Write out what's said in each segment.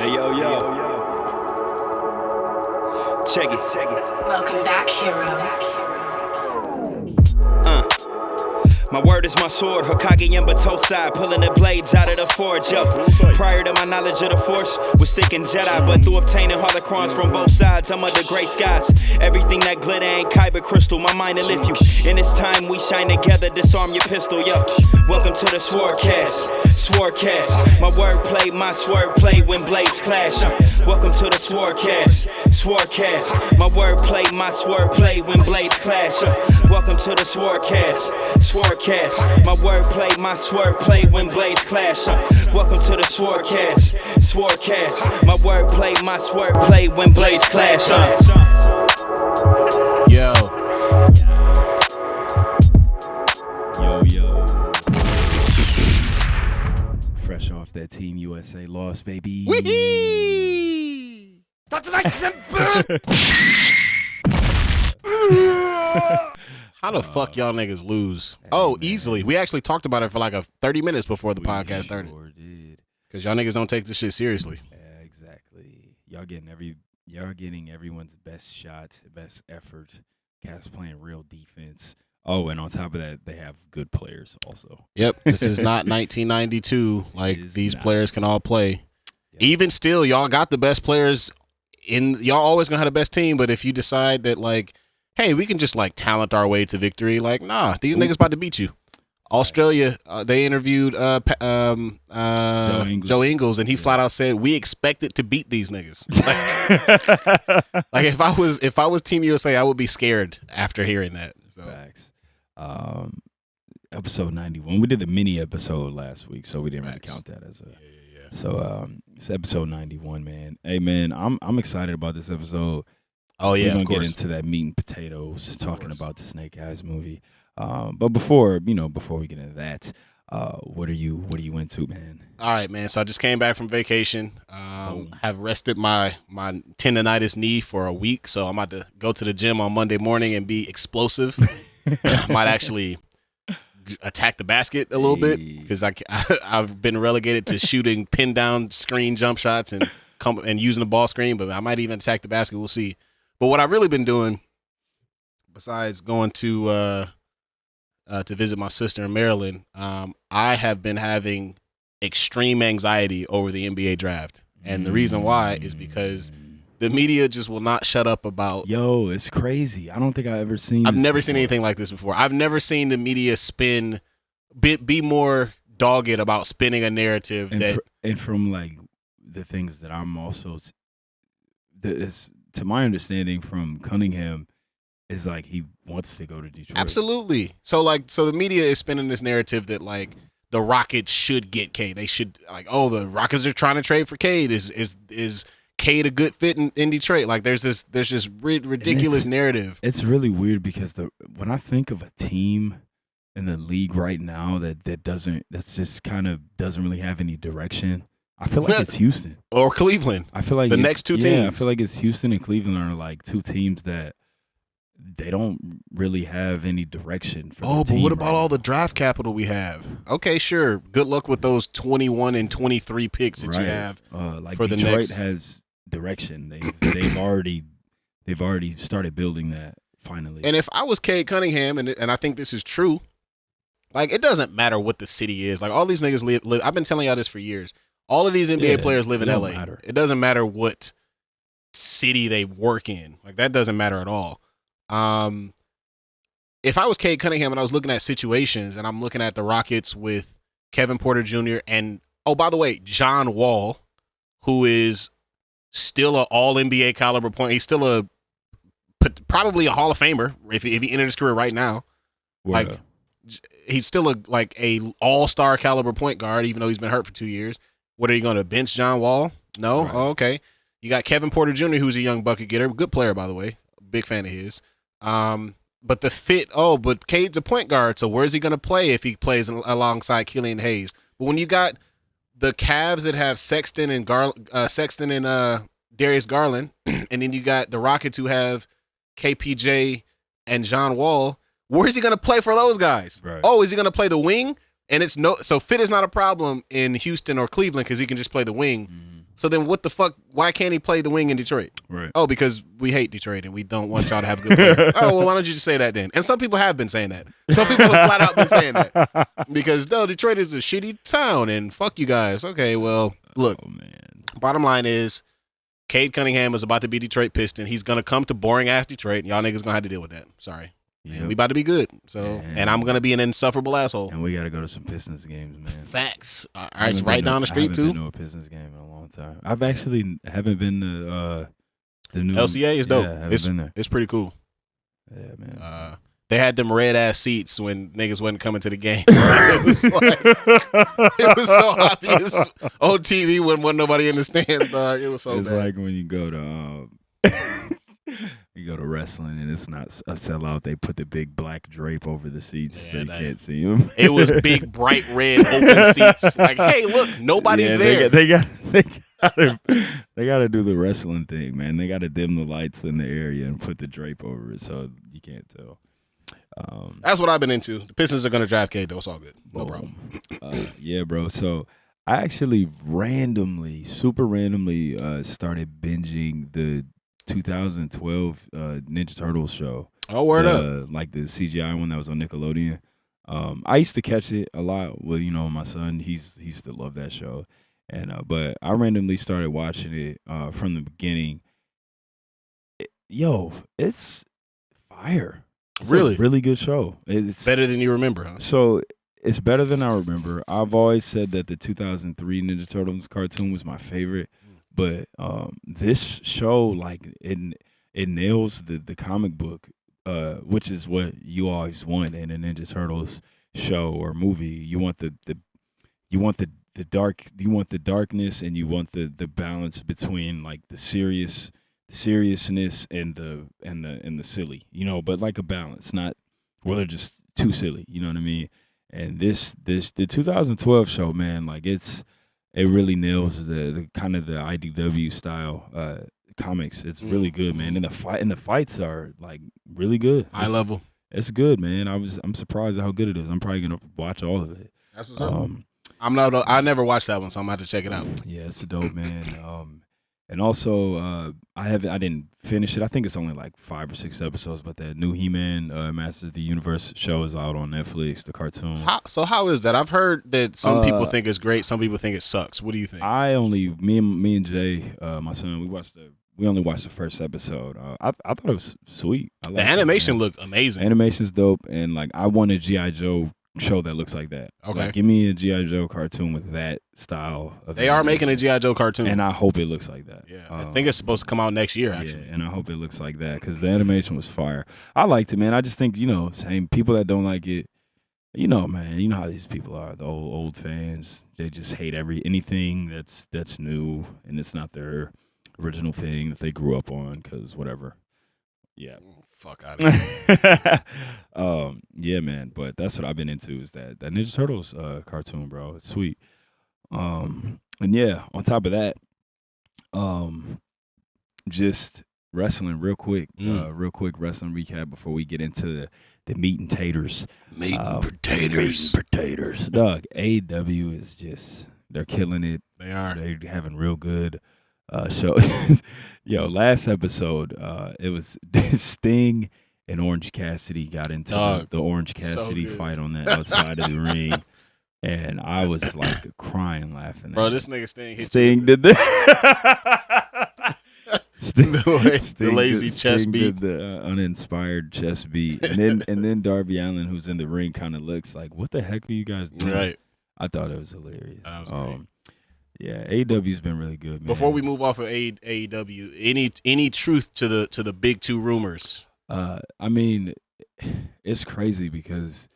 Hey, yo. Check it. Welcome back, Hir-O. My word is my sword, Hokage and Batosai, pulling the blades out of the forge, yo. Prior to my knowledge of the Force, was thinking Jedi, but through obtaining holocrons from both sides, I'm under gray skies. Everything that glitter ain't kyber crystal, my mind to lift you. In this time we shine together, disarm your pistol, yo. Welcome to the SwordCast, my wordplay, my swordplay when blades clash. Welcome to the SwordCast, my wordplay, my swordplay when blades clash. Welcome to the SwordCast, my wordplay, my swordplay when blades clash. Welcome to the SwordCast, my wordplay, my swordplay when blades clash. Yo. Fresh off that Team USA loss, baby. Wee-hee! How the fuck y'all niggas lose? Easily. We actually talked about it for like 30 minutes before the podcast started. Sure did. Because y'all niggas don't take this shit seriously. Yeah, exactly. Y'all getting everyone's best shot, best effort. Cats playing real defense. Oh, and on top of that, they have good players also. Yep. This is not 1992. Like, these players can all play. Yep. Even still, y'all got the best players y'all always gonna have the best team, but if you decide that, like, hey, we can just, like, talent our way to victory, like, nah, these niggas about to beat you. Australia, they interviewed Joe Ingles, and he flat out said, we expected to beat these niggas. Like if I was Team USA, I would be scared after hearing that. So. Facts. Episode 91. We did the mini episode last week, so we didn't really count that as a. Yeah. So it's episode 91, man. Hey, man, I'm excited about this episode. Oh yeah, we're gonna get into that meat and potatoes, talking about the Snake Eyes movie. But before we get into that, what are you into, man? All right, man. So I just came back from vacation. Have rested my tendonitis knee for a week, so I'm about to go to the gym on Monday morning and be explosive. I might actually attack the basket a little bit because I've been relegated to shooting pin down screen jump shots and using the ball screen, but I might even attack the basket. We'll see. But what I've really been doing, besides going to visit my sister in Maryland, I have been having extreme anxiety over the NBA draft. And the reason why is because the media just will not shut up about. Yo, it's crazy. I don't think I've ever seen. I've never seen anything like this before. I've never seen the media be more dogged about spinning a narrative and from like the things that I'm also, to my understanding from Cunningham, is like he wants to go to Detroit. Absolutely. So the media is spinning this narrative that like the Rockets should get Cade. They should the Rockets are trying to trade for Cade. Is Cade a good fit in Detroit? Like there's this ridiculous narrative. It's really weird because when I think of a team in the league right now that just kind of doesn't really have any direction, I feel like it's Houston or Cleveland. I feel like the next two teams. Yeah, I feel like it's Houston and Cleveland are like two teams that they don't really have any direction for. But what about all the draft capital we have? Okay, sure. Good luck with those 21 and 23 picks that you have. For the Detroit has direction. They've already started building that finally. And if I was Cade Cunningham, and I think this is true, like it doesn't matter what the city is. Like all these niggas live. I've been telling y'all this for years. All of these NBA players live in LA. Matter. It doesn't matter what city they work in. Like that doesn't matter at all. If I was Cade Cunningham and I was looking at situations and I'm looking at the Rockets with Kevin Porter Jr. and by the way, John Wall, who is still an all NBA caliber point. He's still probably a Hall of Famer if he entered his career right now. Well, like he's still a all-star caliber point guard, even though he's been hurt for 2 years. What are you going to bench John Wall? No? Right. Oh, okay. You got Kevin Porter Jr., who's a young bucket getter. Good player, by the way. Big fan of his. But the fit, but Cade's a point guard, so where's he going to play if he plays alongside Killian Hayes? But when you got the Cavs that have Sexton and Darius Garland, and then you got the Rockets who have KPJ and John Wall, where's he going to play for those guys? Right. Oh, is he going to play the wing? And so fit is not a problem in Houston or Cleveland because he can just play the wing. So then what the fuck? Why can't he play the wing in Detroit? Right. Oh, because we hate Detroit and we don't want y'all to have good players. Oh, well, why don't you just say that then? And some people have been saying that. Some people have flat out been saying that. Because, no, Detroit is a shitty town and fuck you guys. Okay, well, look. Oh, man. Bottom line is, Cade Cunningham is about to be Detroit Piston. He's going to come to boring-ass Detroit, and y'all niggas going to have to deal with that. Sorry. Yep. And we about to be good. So, and I'm going to be an insufferable asshole. And we got to go to some Pistons games, man. Facts. All right, it's right down the street, too. I haven't been to a Pistons game in a long time. I've actually haven't been to the new LCA is dope. Yeah, I haven't been there. It's pretty cool. Yeah, man. They had them red-ass seats when niggas wasn't coming to the game. It was so obvious on TV when wasn't nobody in the stands, dog. It was so It's bad. like when you go to you go to wrestling and it's not a sellout. They put the big black drape over the seats so you can't see them. It was big, bright red open seats. Like, hey, look, nobody's there. They got to do the wrestling thing, man. They got to dim the lights in the area and put the drape over it so you can't tell. That's what I've been into. The Pistons are going to draft Cade, though. It's all good. No problem. Yeah, bro. So I actually super randomly started binging the 2012 Ninja Turtles show. Oh, word up. Like the CGI one that was on Nickelodeon. I used to catch it a lot with, my son. He used to love that show. And but I randomly started watching it from the beginning. It's fire. It's Really? a really good show. It's Better than you remember, huh? So it's better than I remember. I've always said that the 2003 Ninja Turtles cartoon was my favorite, but this show, like, it nails the comic book, which is what you always want in a Ninja Turtles show or movie. You want the darkness, and you want the balance between like the seriousness and the silly, but like a balance, not where they're just too silly, you know what I mean? And the 2012 show, man, like it really nails the kind of the IDW style comics. It's really good, man. And the fights are like really good. High level. It's good, man. I'm surprised at how good it is. I'm probably gonna watch all of it. That's what's up. I never watched that one, so I'm gonna have to check it out. Yeah, it's dope, man. And also, I didn't finish it. I think it's only like 5 or 6 episodes, but that new He-Man Masters of the Universe show is out on Netflix, the cartoon. How is that? I've heard that some people think it's great, some people think it sucks. What do you think? Me and Jay, my son, we only watched the first episode. I thought it was sweet. The animation looked amazing. Animation's dope, and like I want a G.I. Joe show that looks like that. Okay. Like, give me a G.I. Joe cartoon with that style of They are making a G.I. Joe cartoon. And I hope it looks like that. Yeah, I think it's supposed to come out next year, actually. Yeah, and I hope it looks like that because the animation was fire. I liked it, man. I just think, same people that don't like it, man, you know how these people are, the old fans. They just hate anything that's new, and it's not their original thing that they grew up on because whatever. Yeah. Fuck out of here. Yeah, man. But that's what I've been into is that Ninja Turtles cartoon, bro. It's sweet. And yeah, on top of that, just wrestling real quick. Real quick wrestling recap before we get into the meat and taters. Meat and potatoes. Dog, AEW is just, they're killing it. They are. They're having real good show. Yo, last episode, it was Sting and Orange Cassidy got into the Orange Cassidy fight on that outside of the ring, and I was like crying laughing. Bro, this nigga Sting did that. The lazy chest beat, did the uninspired chest beat, and then Darby Allin, who's in the ring, kind of looks like, "What the heck are you guys doing?" Right. I thought it was hilarious. That was great. Yeah, AEW's been really good, man. Before we move off of AEW, any truth to the big two rumors? I mean, it's crazy because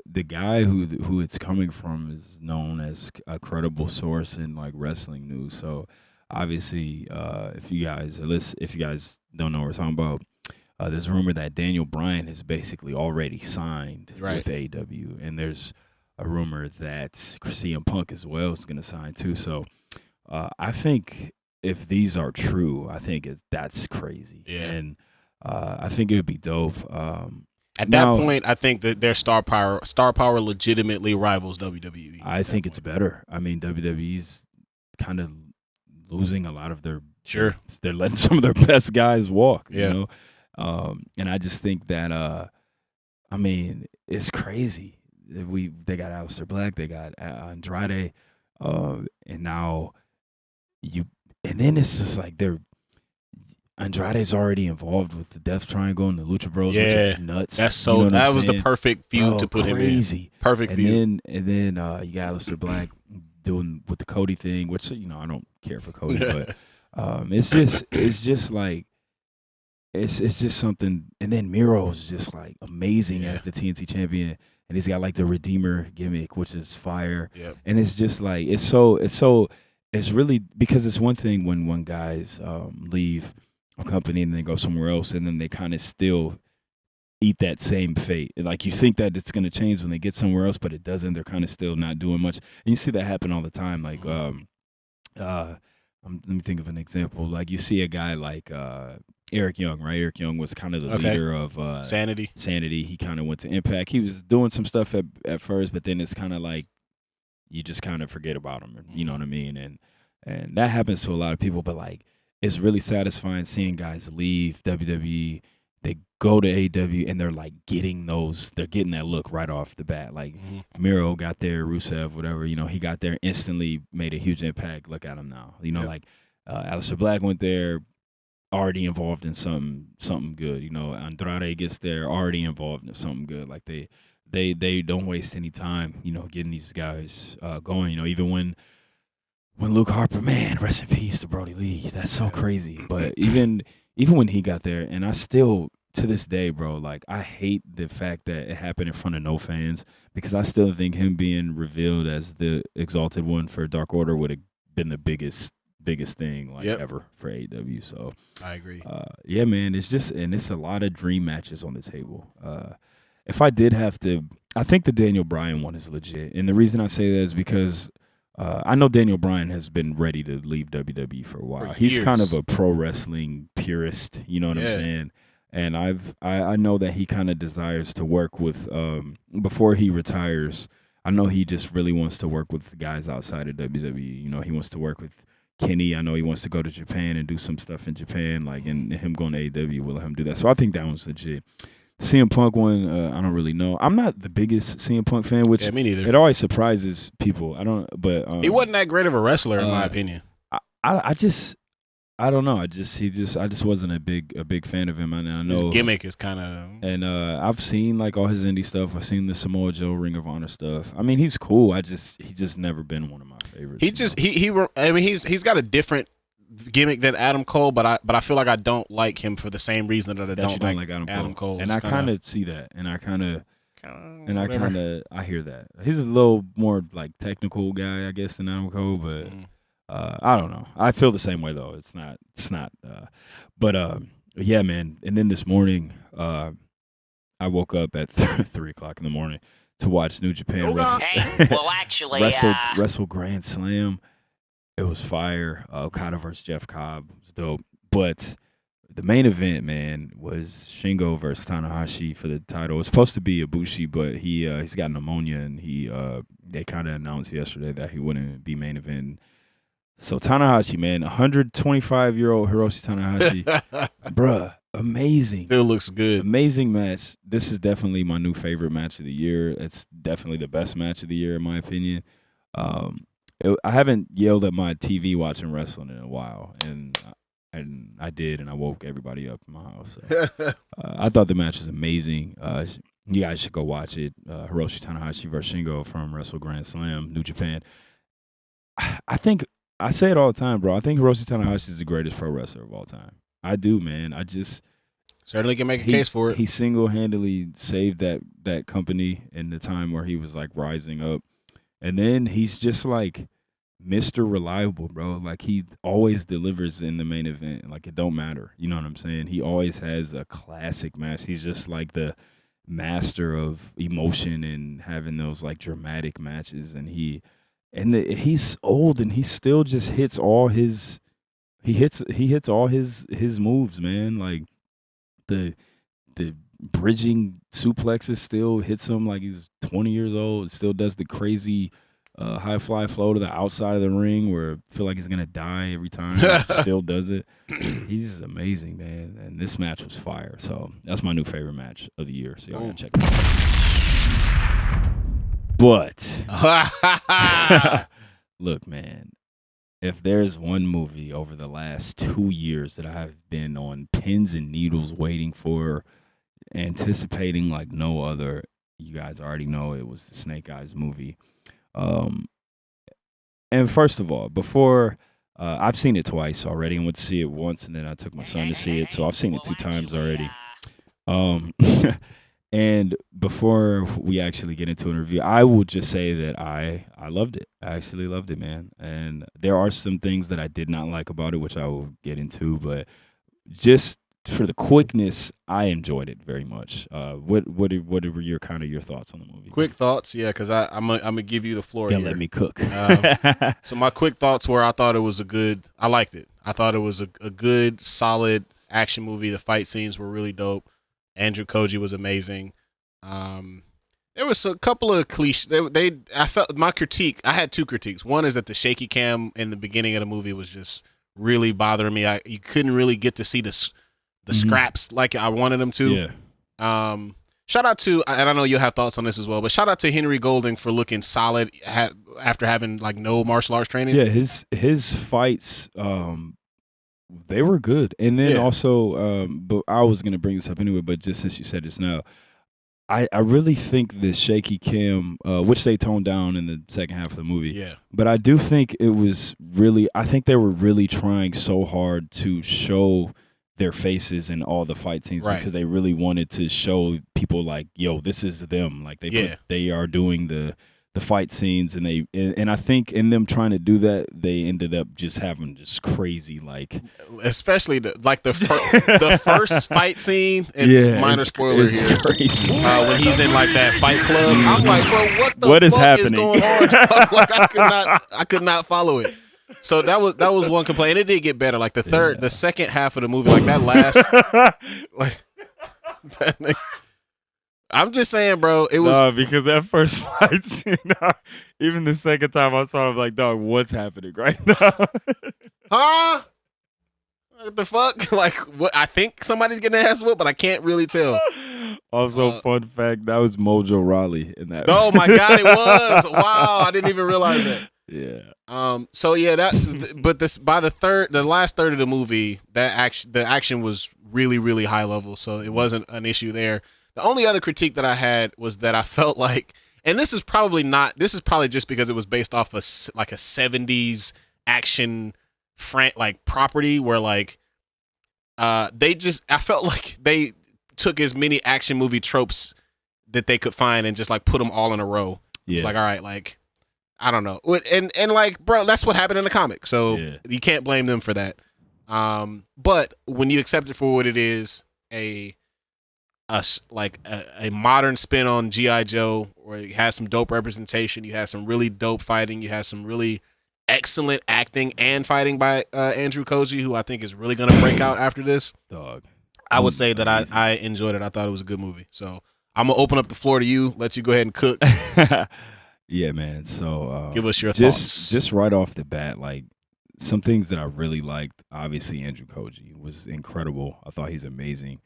the guy who it's coming from is known as a credible source in like wrestling news. So obviously, if you guys don't know what we're talking about, there's a rumor that Daniel Bryan is basically already signed with AEW, and there's a rumor that CM Punk as well is going to sign too. So I think if these are true, I think that's crazy. Yeah. And I think it would be dope. At that point, I think that their star power legitimately rivals WWE. I think it's better. I mean, WWE's kind of losing a lot of their Sure. They're letting some of their best guys walk. Yeah. You know, and I just think that I mean, it's crazy. They got Aleister Black, they got Andrade, and now and then it's just like Andrade's already involved with the Death Triangle and the Lucha Bros, which is nuts. That's so. You know that was the perfect feud to put crazy. him in. Perfect feud. And then you got Aleister Black doing with the Cody thing, which I don't care for Cody, but it's just like it's just something. And then Miro is just like amazing as the TNT champion, and he's got like the Redeemer gimmick, which is fire. Yep. And it's just like it's really, because it's one thing when guys leave a company and then go somewhere else, and then they kind of still eat that same fate. Like, you think that it's going to change when they get somewhere else, but it doesn't. They're kind of still not doing much. And you see that happen all the time. Like, let me think of an example. Like, you see a guy like Eric Young, right? Eric Young was kind of the leader of Sanity. He kind of went to Impact. He was doing some stuff at first, but then it's kind of like you just kind of forget about him. You know what I mean? And that happens to a lot of people, but like, it's really satisfying seeing guys leave WWE. They go to AEW and they're like getting that look right off the bat. Like Miro got there, Rusev, whatever, he got there, instantly made a huge impact. Look at him now. Like Aleister Black went there, already involved in something good. Andrade gets there, already involved in something good. Like they don't waste any time, getting these guys going. Even when Luke Harper, man, rest in peace to Brody Lee. That's so crazy. But even when he got there, and I still, to this day, bro, like, I hate the fact that it happened in front of no fans, because I still think him being revealed as the Exalted One for Dark Order would have been the biggest thing ever for AEW. So I agree. Yeah, man, it's a lot of dream matches on the table. If I did have to, I think the Daniel Bryan one is legit, and the reason I say that is because I know Daniel Bryan has been ready to leave WWE for a while. He's kind of a pro wrestling purist, you know what I'm saying? And I know that he kind of desires to work with before he retires. I know he just really wants to work with guys outside of WWE. He wants to work with Kenny. I know he wants to go to Japan and do some stuff in Japan, like, and him going to AEW will let him do that. So I think that one's legit. CM Punk one, I don't really know. I'm not the biggest CM Punk fan, which me neither. It always surprises people. But he wasn't that great of a wrestler, in my opinion. I don't know. I just wasn't a big fan of him. I know his gimmick is kind of. And I've seen like all his indie stuff. I've seen the Samoa Joe Ring of Honor stuff. I mean, he's cool. He's just never been one of my favorites. He's got a different gimmick than Adam Cole, but I feel like I don't like him for the same reason that I don't like Adam Cole. And I kind of see that, and I hear that. He's a little more like technical guy, I guess, than Adam Cole, but I don't know. I feel the same way though. It's not. Yeah, man. And then this morning, I woke up at 3:00 in the morning to watch New Japan wrestle Grand Slam. It was fire. Okada versus Jeff Cobb was dope. But the main event, man, was Shingo versus Tana Hashi for the title. It was supposed to be Ibushi, but he's got pneumonia, and they kind of announced yesterday that he wouldn't be main event. So Tanahashi, man, 125-year-old Hiroshi Tanahashi, bruh, amazing. Still looks good. Amazing match. This is definitely my new favorite match of the year. It's definitely the best match of the year, in my opinion. I haven't yelled at my TV watching wrestling in a while, and I did, and I woke everybody up in my house. So. I thought the match was amazing. You guys should go watch it. Hiroshi Tanahashi versus Shingo from Wrestle Grand Slam, New Japan. I think I say it all the time, bro. I think Hiroshi Tanahashi is the greatest pro wrestler of all time. I do, man. I just certainly can make a case for it. He single-handedly saved that company in the time where he was like rising up, and then he's just like Mr. Reliable, bro. Like, he always delivers in the main event. Like, it don't matter. You know what I'm saying? He always has a classic match. He's just like the master of emotion and having those like dramatic matches. And he's old, and he still just hits all his all his moves, man. Like the bridging suplexes still hits him like he's 20 years old. Still does the crazy high fly flow to the outside of the ring where I feel like he's gonna die every time. Still does it. He's amazing, man. And this match was fire. So that's my new favorite match of the year. So y'all gotta check it out. But look, man, if there's one movie over the last 2 years that I have been on pins and needles waiting for, anticipating like no other, you guys already know it was the Snake Eyes movie. And first of all, before I've seen it twice already, and went to see it once, and then I took my son to see it, so I've seen it 2 times already. And before we actually get into a review, I will just say that I loved it. I actually loved it, man. And there are some things that I did not like about it, which I will get into, but just for the quickness, I enjoyed it very much. What were your thoughts on the movie? Quick thoughts, yeah, because I'm gonna give you the floor Yeah, here. let me cook. So my quick thoughts were, I thought it was I liked it. I thought it was a good, solid action movie. The fight scenes were really dope. Andrew Koji was amazing. There was a couple of cliches. I felt my critique. I had 2 critiques. One is that the shaky cam in the beginning of the movie was just really bothering me. You couldn't really get to see the scraps like I wanted them to. Yeah. Shout out to, and I know you'll have thoughts on this as well, but shout out to Henry Golding for looking solid after having like no martial arts training. Yeah, his fights, they were good. And then also, but I was gonna bring this up anyway, but just since you said this now, I really think the shaky cam, which they toned down in the second half of the movie. Yeah. But I do think it was really, I think they were really trying so hard to show their faces in all the fight scenes, right, because they really wanted to show people like, yo, this is them. Like they are doing the fight scenes, and I think in them trying to do that, they ended up just having just crazy, like, especially the first fight scene. It's minor spoiler here. Crazy. When he's in like that fight club, I'm like, bro, what is fuck happening? is going on? Like I could not follow it. So that was one complaint. It did get better. Like the second half of the movie, like that last, like, I'm just saying, bro. It was because that first fight scene, even the second time I saw it, I'm like, dog, what's happening right now? huh? What the fuck? Like, what? I think somebody's getting their ass whooped, but I can't really tell. Also, fun fact, that was Mojo Rawley in that. Oh my God, it was! Wow, I didn't even realize that. Yeah. So yeah, but the last third of the movie, the action was really, really high level, so it wasn't an issue there. The only other critique that I had was that I felt like, and this is probably just because it was based off of like a 70s action property where like I felt like they took as many action movie tropes that they could find and just like put them all in a row. Yeah. It's like, all right, like, I don't know. And like, bro, that's what happened in the comic. So you can't blame them for that. But when you accept it for what it is, a modern spin on G.I. Joe, where it has some dope representation, you have some really dope fighting, you have some really excellent acting and fighting by Andrew Koji, who I think is really going to break out after this. Dog. I would say that I enjoyed it. I thought it was a good movie. So I'm going to open up the floor to you, let you go ahead and cook. Yeah, man. So give us your thoughts. Just right off the bat, like some things that I really liked. Obviously, Andrew Koji was incredible. I thought he's amazing.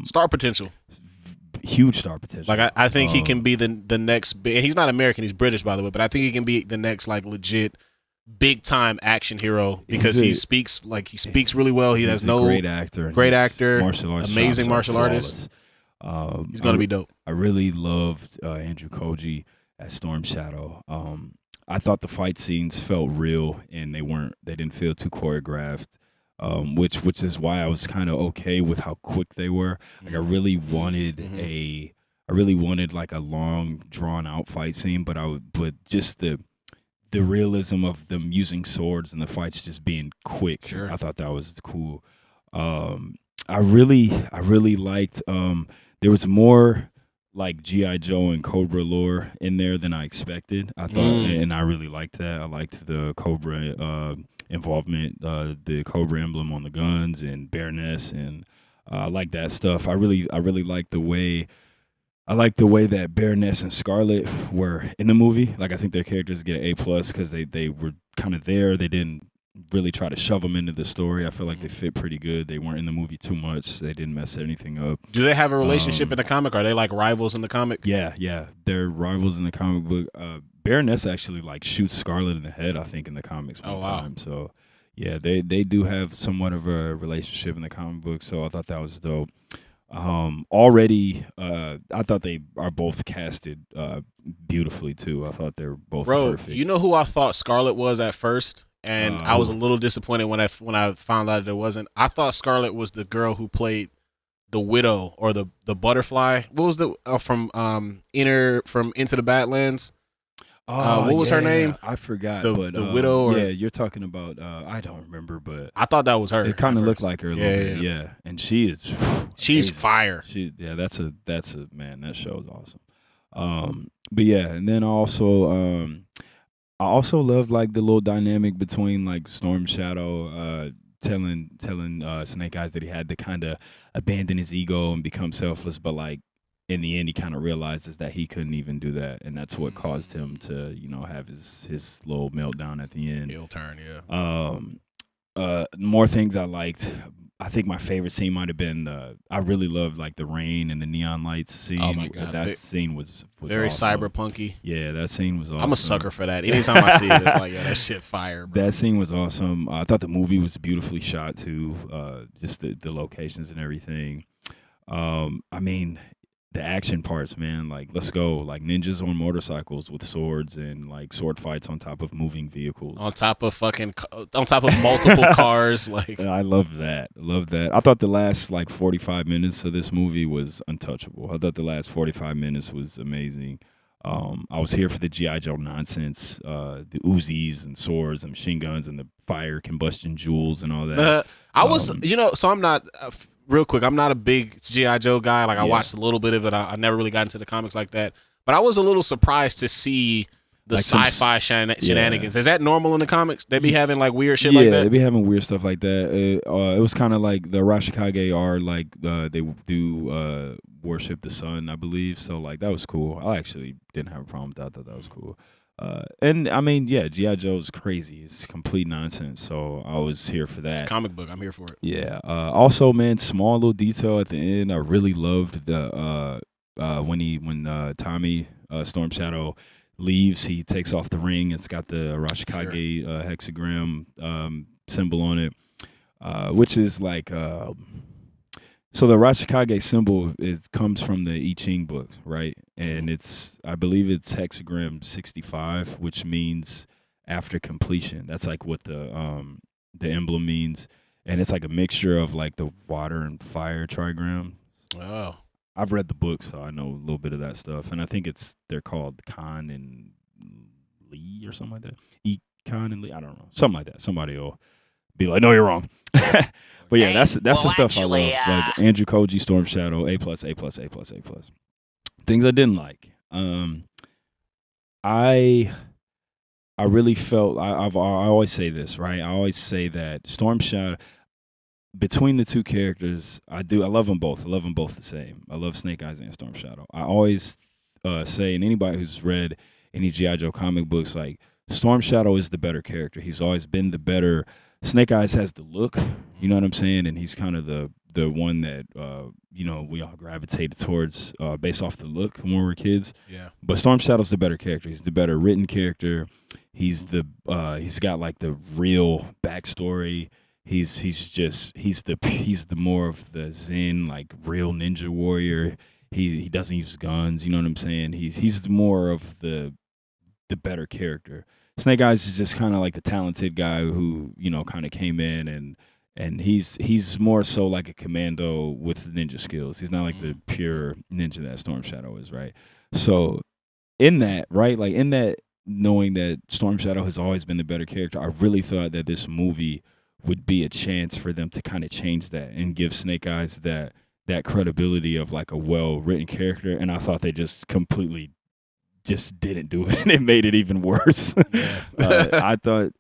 Star potential. Huge star potential. Like I think he can be the next big. And he's not American. He's British, by the way. But I think he can be the next like legit big time action hero because he speaks really well. He has no great actor, martial arts, amazing martial artist. He's gonna be dope. I really loved Andrew Koji as Storm Shadow. I thought the fight scenes felt real and they didn't feel too choreographed. Which is why I was kind of okay with how quick they were. Like I really wanted like a long drawn out fight scene, but just the realism of them using swords and the fights just being quick. Sure. I thought that was cool. I really liked there was more like G.I. Joe and Cobra lore in there than I expected. I thought and I really liked that. I liked the Cobra involvement, the Cobra emblem on the guns and Baroness, and I like that stuff. I really like the way I like the way that Baroness and Scarlet were in the movie. Like, I think their characters get an A+ because they were kind of there. They didn't really try to shove them into the story. I feel like they fit pretty good. They weren't in the movie too much. They didn't mess anything up. Do they have a relationship in the comic? Are they like rivals in the comic? Yeah. They're rivals in the comic book. Baroness actually like shoots Scarlet in the head, I think, in the comics one time. So yeah, they do have somewhat of a relationship in the comic book. So I thought that was dope. Already, I thought they are both casted beautifully too. I thought they were both perfect. You know who I thought Scarlet was at first, and I was a little disappointed when I found out it wasn't. I thought Scarlet was the girl who played the widow or the butterfly. What was the from Into the Badlands? What was her name? I forgot. The widow. Yeah, you're talking about. I don't remember, but I thought that was her. It kind of looked like her a little bit. Yeah, and she is. She's amazing. fire. That's a man. That show is awesome. But yeah, and then also, I also loved like the little dynamic between like Storm Shadow, telling Snake Eyes that he had to kind of abandon his ego and become selfless, but like in the end he kind of realizes that he couldn't even do that, and that's what caused him to have his little meltdown at the end. Heel turn, yeah. More things I liked. I think my favorite scene might have been I really loved like the rain and the neon lights scene. Oh my God. That scene was very awesome. cyberpunky. Yeah, that scene was awesome. I'm a sucker for that. Anytime I see it, it's like, that shit fire, bro. That scene was awesome. I thought the movie was beautifully shot too. Just the locations and everything. I mean, the action parts, man, like let's go, like ninjas on motorcycles with swords and like sword fights on top of moving vehicles, on top of multiple cars. Like, I love that. I thought the last like 45 minutes of this movie was untouchable. I thought the last 45 minutes was amazing. I was here for the G.I. Joe nonsense, the Uzis and swords and machine guns and the fire combustion jewels and all that. I was, so I'm not. Real quick, I'm not a big G.I. Joe guy. Like, I watched a little bit of it. I never really got into the comics like that. But I was a little surprised to see the like sci-fi shenanigans. Is that normal in the comics? They be having like weird shit like that? Yeah, they be having weird stuff like that. It was kind of like the Arashikage are like, they do worship the sun, I believe. So, like, that was cool. I actually didn't have a problem with that. I thought that was cool. And I mean, yeah, G.I. Joe's crazy. It's complete nonsense. So I was here for that. It's a comic book. I'm here for it. Yeah. Also, man, small little detail at the end. I really loved the when Tommy Storm Shadow leaves, he takes off the ring. It's got the Arashikage hexagram symbol on it, which is like. So the Arashikage symbol comes from the I Ching book, right? And I believe it's hexagram 65, which means after completion. That's like what the emblem means, and it's like a mixture of like the water and fire trigram. Oh, I've read the book, so I know a little bit of that stuff, and I think they're called Khan and Lee or something like that. Khan and Lee, I don't know, something like that. Somebody will be like, "No, you're wrong." But yeah, that's the stuff actually, I love. Like Andrew Koji, Storm Shadow, A+, A+, A+, A+. Things I didn't like. I really felt I always say this, right? I always say that Storm Shadow, between the two characters, I love them both. I love them both the same. I love Snake Eyes and Storm Shadow. I always say, and anybody who's read any G.I. Joe comic books, like Storm Shadow is the better character. He's always been the better. Snake Eyes has the look, you know what I'm saying, and he's kind of the one that we all gravitated towards based off the look when we were kids. Yeah. But Storm Shadow's the better character. He's the better written character. He's he's got like the real backstory. He's the more of the Zen, like real ninja warrior. He doesn't use guns, you know what I'm saying? He's more of the better character. Snake Eyes is just kind of like the talented guy who, kind of came in and he's more so like a commando with ninja skills. He's not like the pure ninja that Storm Shadow is, right? So in that, right, like in that, knowing that Storm Shadow has always been the better character, I really thought that this movie would be a chance for them to kind of change that and give Snake Eyes that credibility of like a well-written character. And I thought they just completely just didn't do it, and it made it even worse. I thought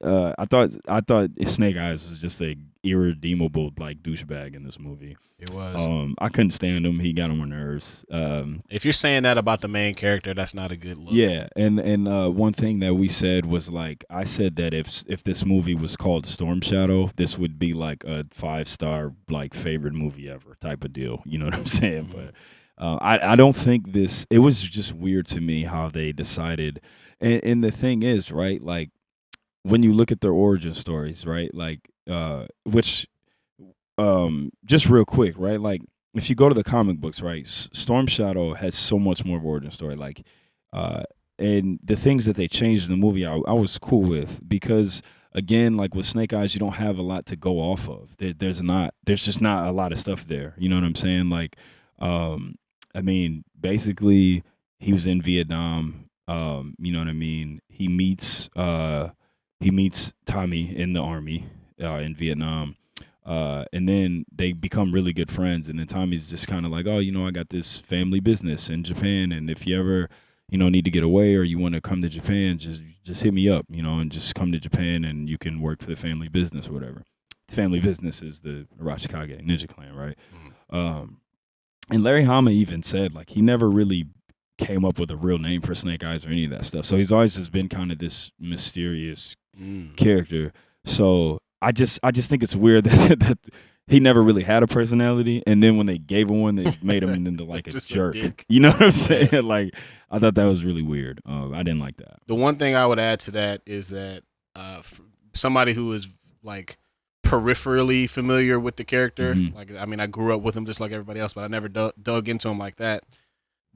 Snake Eyes was just a irredeemable like douchebag in this movie. It was. I couldn't stand him. He got on my nerves. If you're saying that about the main character, that's not a good look. Yeah, and one thing that we said was like, I said that if this movie was called Storm Shadow, this would be like a 5-star like favorite movie ever type of deal. You know what I'm saying? But I don't think this. It was just weird to me how they decided. And the thing is, right? Like when you look at their origin stories, right? Like which. Just real quick, right? Like if you go to the comic books, right? Storm Shadow has so much more of an origin story. Like, and the things that they changed in the movie, I was cool with because again, like with Snake Eyes, you don't have a lot to go off of. There's just not a lot of stuff there. You know what I'm saying? Like, I mean, basically, he was in Vietnam. You know what I mean? He meets Tommy in the army in Vietnam. And then they become really good friends. And then Tommy's just kind of like, oh, I got this family business in Japan. And if you ever, need to get away or you want to come to Japan, just hit me up, and just come to Japan and you can work for the family business or whatever. The family business is the Arashikage Ninja Clan, right? And Larry Hama even said, like, he never really came up with a real name for Snake Eyes or any of that stuff. So he's always just been kind of this mysterious character. So I just think it's weird that he never really had a personality, and then when they gave him one, they made him into like a jerk. You know what I'm saying? Yeah. Like I thought that was really weird. I didn't like that. The one thing I would add to that is that somebody who is like peripherally familiar with the character, like I grew up with him just like everybody else, but I never dug into him like that.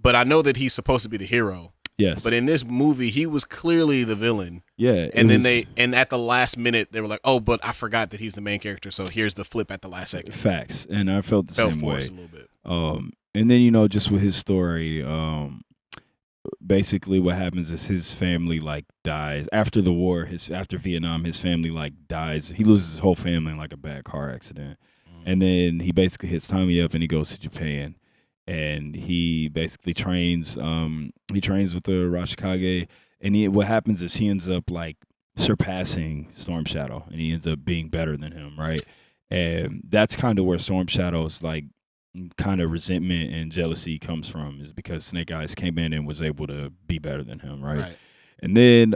But I know that he's supposed to be the hero. Yes. But in this movie, he was clearly the villain. Yeah. And then at the last minute, they were like, oh, but I forgot that he's the main character. So here's the flip at the last second. Facts. And I felt the same way. A little bit. And then, just with his story, basically what happens is his family like dies after the war. After Vietnam, his family like dies. He loses his whole family in like a bad car accident. And then he basically hits Tommy up and he goes to Japan. And he basically trains. He trains with the Arashikage, and what happens is he ends up like surpassing Storm Shadow, and he ends up being better than him, right? And that's kind of where Storm Shadow's like kind of resentment and jealousy comes from, is because Snake Eyes came in and was able to be better than him, right? And then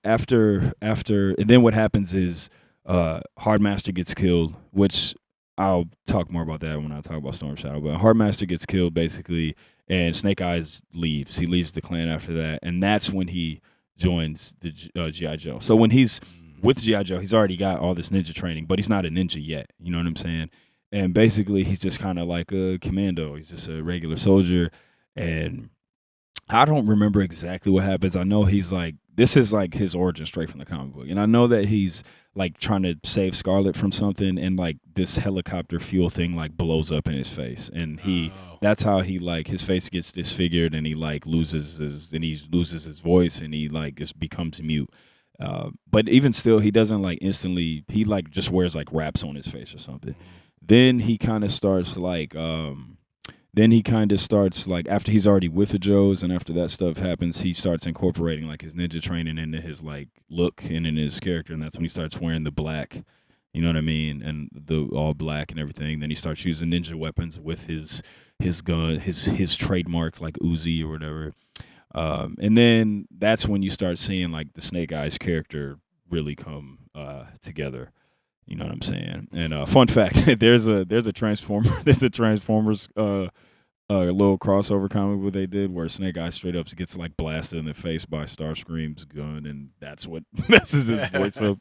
after, and then what happens is Hardmaster gets killed, which I'll talk more about that when I talk about Storm Shadow. But Hardmaster gets killed basically, and Snake Eyes leaves. He leaves the clan after that, and that's when he joins the G.I. Joe. So when he's with G.I. Joe, he's already got all this ninja training, but he's not a ninja yet. You know what I'm saying? And basically, he's just kind of like a commando. He's just a regular soldier, and I don't remember exactly what happens. I know he's like, this is like his origin straight from the comic book. And I know that he's like trying to save Scarlet from something, and like this helicopter fuel thing like blows up in his face. And that's how he like, his face gets disfigured, and he like loses his voice, and he like just becomes mute. But even still, he doesn't like instantly, he like just wears like wraps on his face or something. Then he kind of starts like, after he's already with the Joes, and after that stuff happens, he starts incorporating like his ninja training into his like look and in his character, and that's when he starts wearing the black, you know what I mean, and the all black and everything. Then he starts using ninja weapons with his gun, his trademark like Uzi or whatever. And then that's when you start seeing like the Snake Eyes character really come together. You know what I'm saying? And fun fact, there's a Transformers little crossover comic book they did where Snake Eyes straight up gets like blasted in the face by Starscream's gun, and that's what messes his voice up.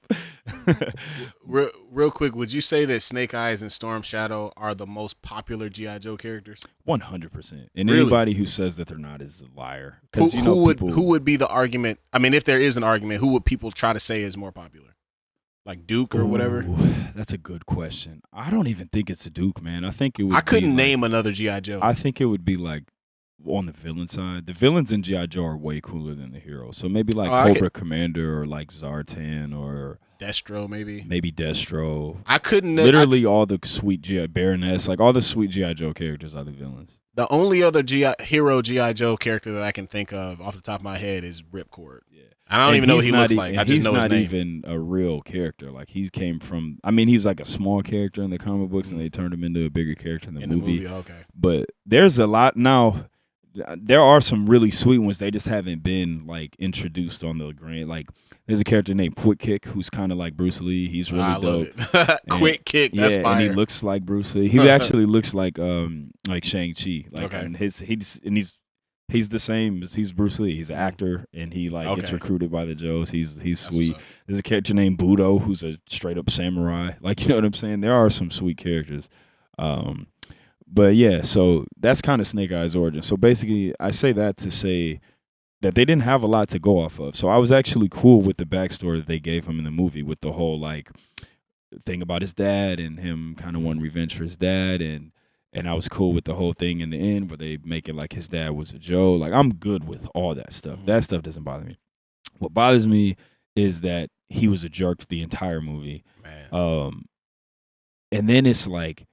Real quick, would you say that Snake Eyes and Storm Shadow are the most popular G.I. Joe characters? 100%. And anybody who says that they're not is a liar. Who would be the argument? I mean, if there is an argument, who would people try to say is more popular? Like Duke or whatever? That's a good question. I don't even think it's a Duke, man. I think it would. I couldn't name another G.I. Joe. I think it would be like on the villain side. The villains in G.I. Joe are way cooler than the heroes. So maybe like Cobra Commander or like Zartan or Destro, maybe. Maybe Destro. I couldn't. Literally all the sweet G.I. Baroness, like all the sweet G.I. Joe characters are the villains. The only other Hir-O G.I. Joe character that I can think of off the top of my head is Ripcord. Yeah. I don't even know what he looks like. I just know his name. He's not even a real character. Like he came from. I mean, he was like a small character in the comic books, and they turned him into a bigger character in the movie. Okay. But there's a lot now. There are some really sweet ones. They just haven't been like introduced on the grand. Like there's a character named Quick Kick who's kind of like Bruce Lee. He's really dope. Quick Kick. That's fire. And he looks like Bruce Lee. He actually looks like Shang-Chi. Like, okay. And he's the same as he's Bruce Lee. He's an actor, and he gets recruited by the Joes. He's sweet. There's a character named Budo who's a straight up samurai. Like, you know what I'm saying? There are some sweet characters. But yeah, so that's kind of Snake Eyes' origin. So basically, I say that to say that they didn't have a lot to go off of. So I was actually cool with the backstory that they gave him in the movie, with the whole like thing about his dad and him kind of wanting revenge for his dad, and I was cool with the whole thing in the end where they make it like his dad was a Joe. Like, I'm good with all that stuff. That stuff doesn't bother me. What bothers me is that he was a jerk the entire movie. Man. And then it's like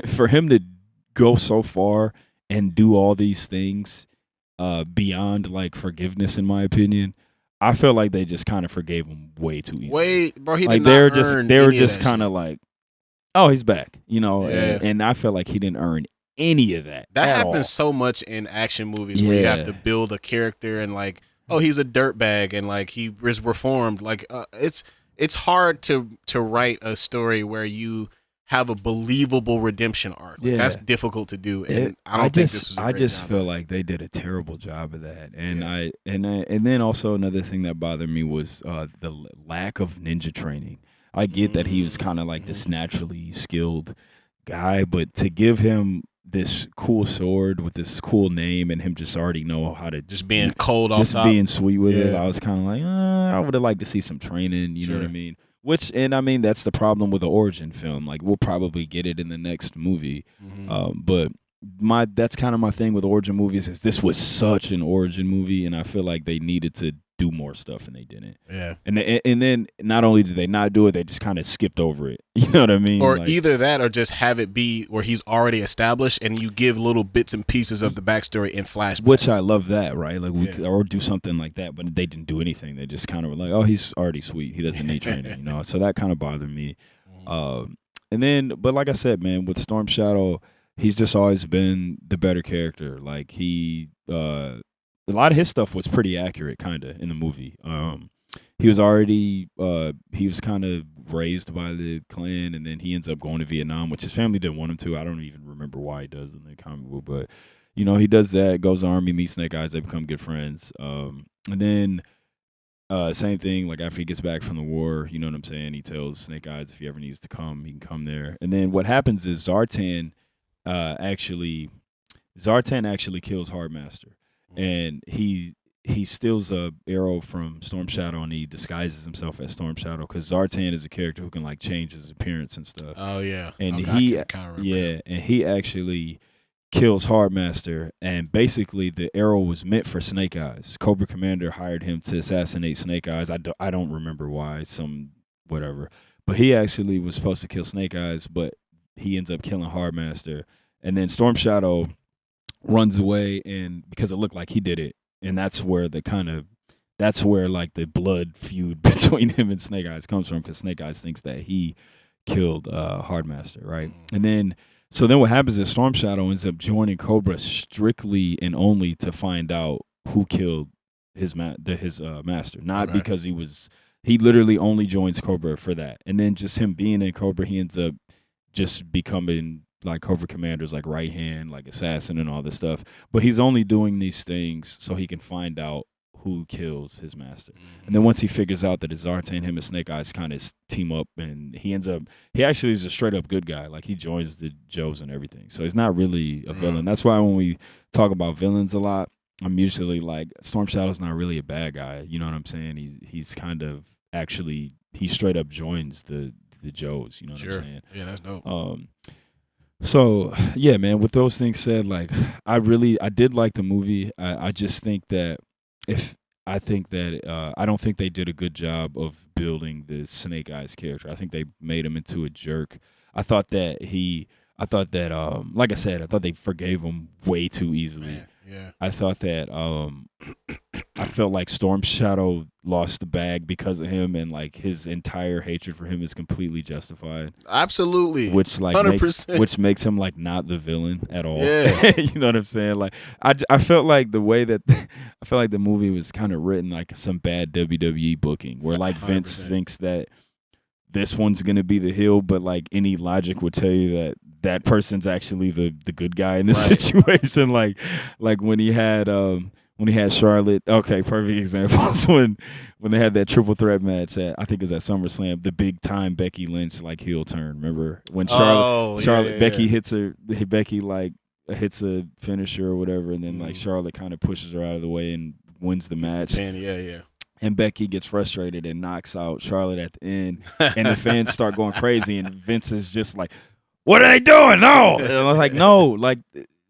for him to go so far and do all these things beyond like forgiveness, in my opinion, I feel like they just kind of forgave him way too easily. Bro, he like did not they were just kind of like, oh, he's back, you know. Yeah. And I feel like he didn't earn any of that. That happens all. So much in action movies where you have to build a character and like, oh, he's a dirtbag and like he is reformed. Like it's hard to write a story where you have a believable redemption arc. Like, that's difficult to do, and I don't think this was. I just feel like they did a terrible job of that, and and then also another thing that bothered me was the lack of ninja training. I get that he was kind of like this naturally skilled guy, but to give him this cool sword with this cool name and him just already know how to just being cold off top, being sweet with it, I was kind of like, I would have liked to see some training. You know what I mean? And I mean, that's the problem with the origin film. Like, we'll probably get it in the next movie. But that's kind of my thing with origin movies is this was such an origin movie, and I feel like they needed to do more stuff, and they didn't. Yeah. And then not only did they not do it, they just kind of skipped over it. You know what I mean? Or like, either that or just have it be where he's already established and you give little bits and pieces of the backstory in flashbacks. Which I love that, right? Like or do something like that, but they didn't do anything. They just kind of were like, oh, he's already sweet. He doesn't need training, you know? So that kind of bothered me. And then, but like I said, man, with Storm Shadow, he's just always been the better character. Like a lot of his stuff was pretty accurate, kind of, in the movie. He was already he was kind of raised by the Klan, and then he ends up going to Vietnam, which his family didn't want him to. I don't even remember why he does in the comic book, but you know, he does that, goes to the Army, meets Snake Eyes, they become good friends. And then same thing, like after he gets back from the war, you know what I'm saying? He tells Snake Eyes if he ever needs to come, he can come there. And then what happens is Zartan actually kills Hardmaster. And he steals a arrow from Storm Shadow, and he disguises himself as Storm Shadow because Zartan is a character who can like change his appearance and stuff. Oh yeah, and okay, he actually kills Hardmaster, and basically the arrow was meant for Snake Eyes. Cobra Commander hired him to assassinate Snake Eyes. I don't remember why, some whatever, but he actually was supposed to kill Snake Eyes, but he ends up killing Hardmaster, and then Storm Shadow runs away, and because it looked like he did it, and that's where like the blood feud between him and Snake Eyes comes from, because Snake Eyes thinks that he killed Hardmaster, right? And then what happens is Storm Shadow ends up joining Cobra strictly and only to find out who killed his master, not because he literally only joins Cobra for that. And then just him being in Cobra, he ends up just becoming like Cobra Commander's like right hand, like assassin and all this stuff. But he's only doing these things so he can find out who kills his master. And then once he figures out that it's Zartan, him and Snake Eyes kind of team up, and he actually is a straight up good guy. Like, he joins the Joes and everything. So he's not really a villain. That's why when we talk about villains a lot, I'm usually like, Storm Shadow's not really a bad guy. You know what I'm saying? He's kind of actually, he straight up joins the Joes. You know what I'm saying? Yeah, that's dope. So yeah, man, with those things said, like, I did like the movie. I just think that I don't think they did a good job of building the Snake Eyes character. I think they made him into a jerk. I thought that like I said, I thought they forgave him way too easily. Man. Yeah. I thought that I felt like Storm Shadow lost the bag because of him, and like his entire hatred for him is completely justified. Absolutely. Which like 100%. makes him like not the villain at all. Yeah. You know what I'm saying? Like I felt like the way that I felt like the movie was kind of written like some bad WWE booking, where like Vince 100%. thinks that this one's gonna be the heel, but like any logic would tell you that that person's actually the good guy in this Right. situation. Like when he had Charlotte. Okay, perfect example is when they had that triple threat match at, I think it was at SummerSlam, the big time Becky Lynch like heel turn. Remember when Charlotte Becky hits hits a finisher or whatever, and then like Charlotte kind of pushes her out of the way and wins the match. Yeah. And Becky gets frustrated and knocks out Charlotte at the end, and the fans start going crazy, and Vince is just like, "What are they doing? No!" And I was like, "No, like."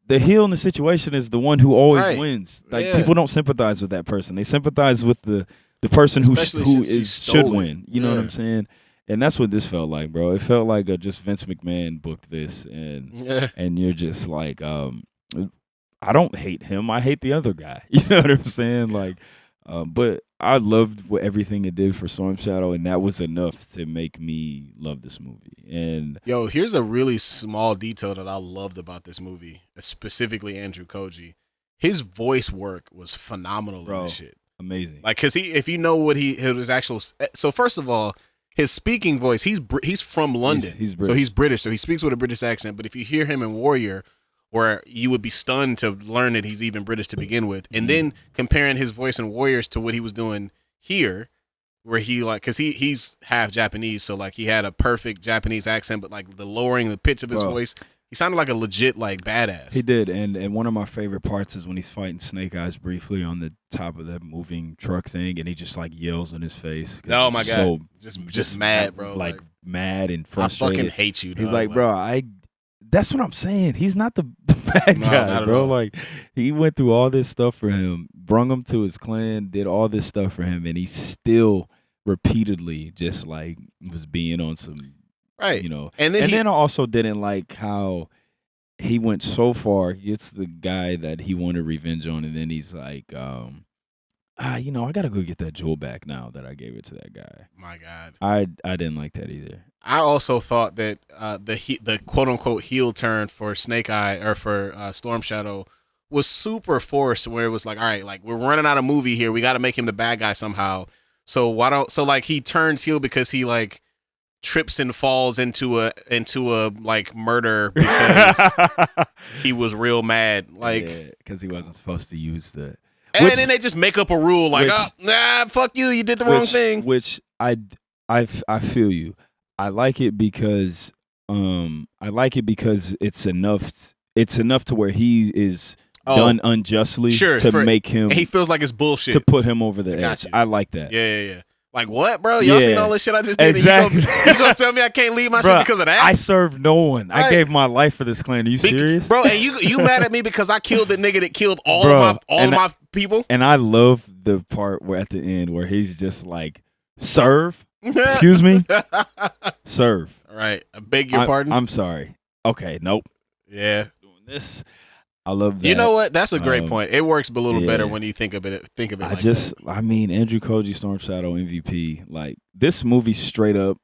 The heel in the situation is the one who always wins. Like people don't sympathize with that person; they sympathize with the person who should win. You know what I'm saying? And that's what this felt like, bro. It felt like just Vince McMahon booked this, and you're just like, I don't hate him. I hate the other guy. You know what I'm saying? Like, but I loved everything it did for Storm Shadow, and that was enough to make me love this movie. And yo, here's a really small detail that I loved about this movie, specifically Andrew Koji. His voice work was phenomenal in this shit. Amazing. Like, cause if you know what his actual, so first of all, his speaking voice, he's from London, he's British. So he's British, so he speaks with a British accent. But if you hear him in Warrior, where you would be stunned to learn that he's even British to begin with, and then comparing his voice in Warriors to what he was doing here, where he like, cause he's half Japanese, so like he had a perfect Japanese accent, but like the lowering the pitch of his voice, he sounded like a legit like badass. He did, and one of my favorite parts is when he's fighting Snake Eyes briefly on the top of that moving truck thing, and he just like yells in his face. Oh my god, so just mad, bro, like mad and frustrated. I fucking hate you. He's dog. like, bro, that's what I'm saying. He's not the bad guy, bro. Like, he went through all this stuff for him, brung him to his clan, did all this stuff for him, and he still repeatedly just like was being on some, you know. And then I also didn't like how he went so far. He gets the guy that he wanted revenge on, and then he's like, you know, I gotta go get that jewel back now that I gave it to that guy. My God, I didn't like that either. I also thought that the quote unquote heel turn for Snake Eye or for Storm Shadow was super forced, where it was like, all right, like we're running out of movie here, we got to make him the bad guy somehow. So like he turns heel because he like trips and falls into a like murder because he was real mad, like because he wasn't supposed to use the. And then they just make up a rule like, fuck you, you did the wrong thing. Which I feel you. I like it because it's enough to where he is done unjustly make him. And he feels like it's bullshit to put him over the edge. I like that. Yeah. Like what, bro? Y'all seen all this shit I just did? Exactly. You gonna tell me I can't leave my shit because of that? I served no one. Right. I gave my life for this clan. Are you serious, bro? And you mad at me because I killed the nigga that killed all of my people? And I love the part where at the end where he's just like, serve. Excuse me, serve. All right, I beg your pardon. I'm sorry. Okay, nope. Yeah, doing this. I love that. You know what? That's a great point. It works a little better when you think of it. I mean, Andrew Koji, Storm Shadow, MVP. Like this movie, straight up.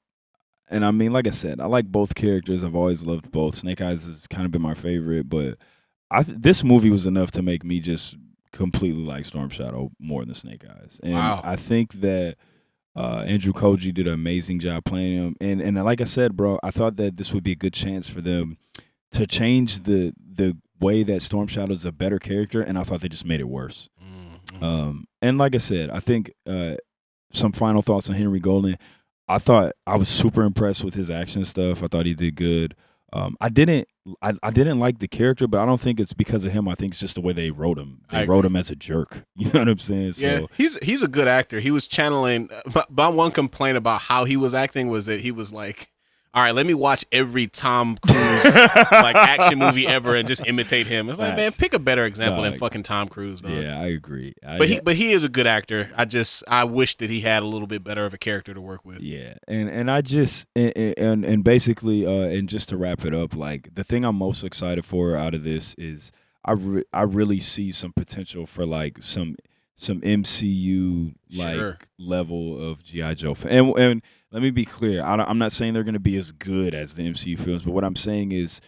And I mean, like I said, I like both characters. I've always loved both. Snake Eyes has kind of been my favorite, but this movie was enough to make me just completely like Storm Shadow more than Snake Eyes. And I think that Andrew Koji did an amazing job playing him. And like I said, bro, I thought that this would be a good chance for them to change the way that Storm Shadow is a better character, and I thought they just made it worse. Mm-hmm. And like I said, I think some final thoughts on Henry Golden. I thought I was super impressed with his action stuff. I thought he did good. I didn't like the character, but I don't think it's because of him. I think it's just the way they wrote him. They wrote him as a jerk. You know what I'm saying? Yeah, he's a good actor. He was channeling. But my one complaint about how he was acting was that he was like, all right, let me watch every Tom Cruise like action movie ever and just imitate him. It's like, man, pick a better example than fucking Tom Cruise. Dog. Yeah, I agree. But he is a good actor. I wish that he had a little bit better of a character to work with. Yeah, and I just and basically and just to wrap it up, like the thing I'm most excited for out of this is I really see some potential for like some MCU like Sure. level of GI Joe. And let me be clear, I'm not saying they're going to be as good as the MCU films, but what I'm saying is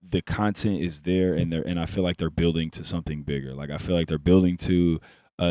the content is there, and I feel like they're building to something bigger. Like I feel like they're building to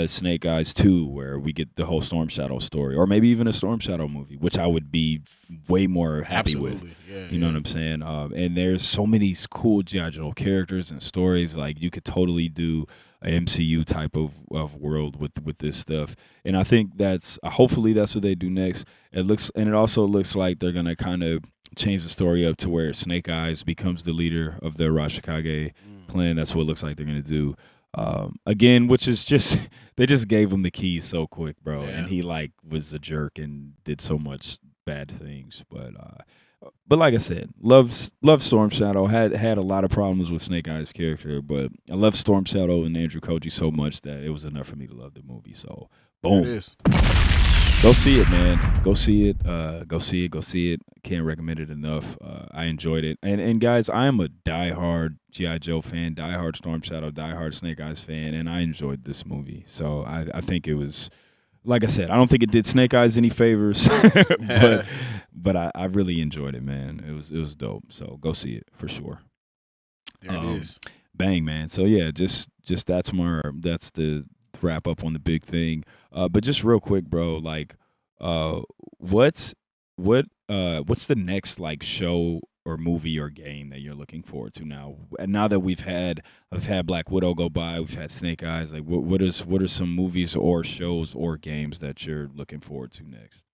Snake Eyes 2, where we get the whole Storm Shadow story, or maybe even a Storm Shadow movie, which I would be way more happy Absolutely. with. Yeah, You know what I'm saying? And there's so many cool G.I. Joe characters and stories. Like you could totally do an MCU type of world with this stuff. And I think that's hopefully that's what they do next. It also looks like they're gonna kind of change the story up to where Snake Eyes becomes the leader of the Arashikage clan. That's what it looks like they're gonna do. Again, which is just they just gave him the keys so quick, bro, Yeah. and he like was a jerk and did so much bad things. But like I said, love Storm Shadow. Had a lot of problems with Snake Eyes' character, but I love Storm Shadow and Andrew Koji so much that it was enough for me to love the movie. So boom. It is. Go see it, man. Go see it. Go see it. Can't recommend it enough. I enjoyed it. And guys, I am a diehard G.I. Joe fan, diehard Storm Shadow, diehard Snake Eyes fan, and I enjoyed this movie. So I think it was, like I said, I don't think it did Snake Eyes any favors, but I really enjoyed it, man. It was dope. So go see it for sure. There it is. Bang, man. So yeah, just that's the wrap up on the big thing. But just real quick, bro, like what's the next like show or movie or game that you're looking forward to now? And now that I've had Black Widow go by, we've had Snake Eyes, like what are some movies or shows or games that you're looking forward to next?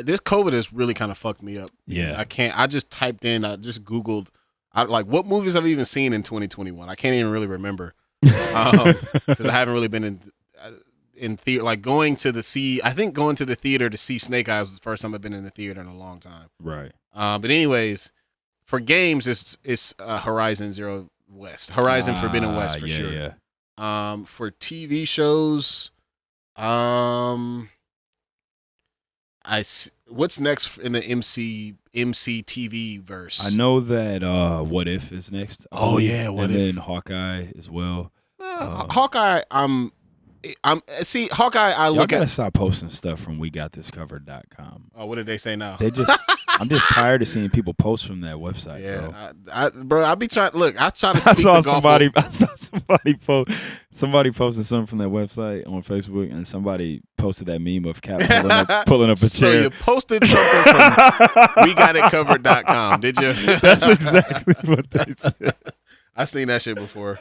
This COVID has really kind of fucked me up. Yeah. I just typed in, I just Googled, like what movies I've even seen in 2021. I can't even really remember because I haven't really been in theater. Like going to the theater to see Snake Eyes was the first time I've been in the theater in a long time. Right. But anyways, for games, it's Horizon Forbidden West for sure. Yeah. For TV shows, what's next in the MC TV verse? I know that What If is next. Oh yeah, What and If? then Hawkeye as well. Hawkeye, Hawkeye. Y'all gotta stop posting stuff from WeGotThisCovered.com. Oh, what did they say now? I'm just tired of seeing people post from that website, yeah, bro. I be trying. Look, I try to. I Speak saw the golf somebody posting something from that website on Facebook, and somebody posted that meme of Cap pulling up a So chair. you posted something from WeGotItCovered.com, did you? That's exactly what they said. I seen that shit before.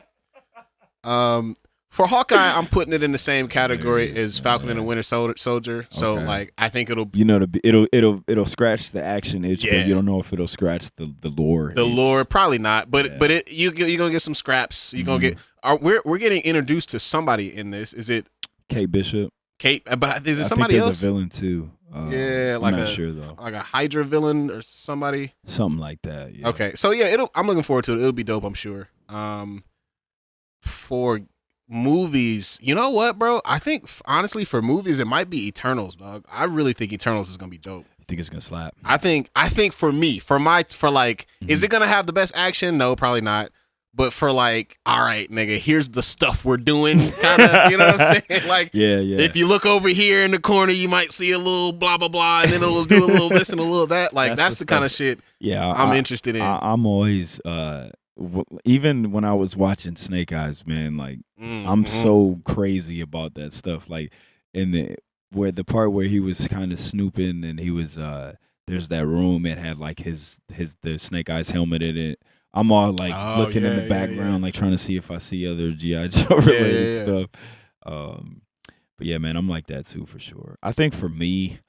For Hawkeye, I'm putting it in the same category as Falcon and the Winter Soldier. So Okay. like, I think it'll It'll scratch the action itch, Yeah. but you don't know if it'll scratch the lore. the itch. lore probably not, but Yeah. you're gonna get some scraps. You're gonna get. We're getting introduced to somebody in this. Is it Kate Bishop. Kate? But is it I somebody think there's else? a villain too. Yeah, I'm like not a- sure though. Like a Hydra villain or somebody. Something like that. Yeah. Okay, so yeah, I'm looking forward to it. It'll be dope, I'm sure. For movies, you know what, bro? I think honestly, for movies, it might be Eternals, dog. I really think Eternals is gonna be dope. You think it's gonna slap? I think for me, is it gonna have the best action? No, probably not. But for like, all right, nigga, here's the stuff we're doing, kind of, you know what I'm saying? Like, Yeah. if you look over here in the corner, you might see a little blah blah blah, and then it'll do a little this and a little that. Like, that's the kind of shit Yeah, I'm interested in. I'm always even when I was watching Snake Eyes, man, like I'm so crazy about that stuff. Like in the part where he was kind of snooping and he was there's that room, it had like the Snake Eyes helmet in it. I'm all like looking in the background, like trying to see if I see other G.I. Joe related stuff. But yeah, man, I'm like that too for sure. I think for me,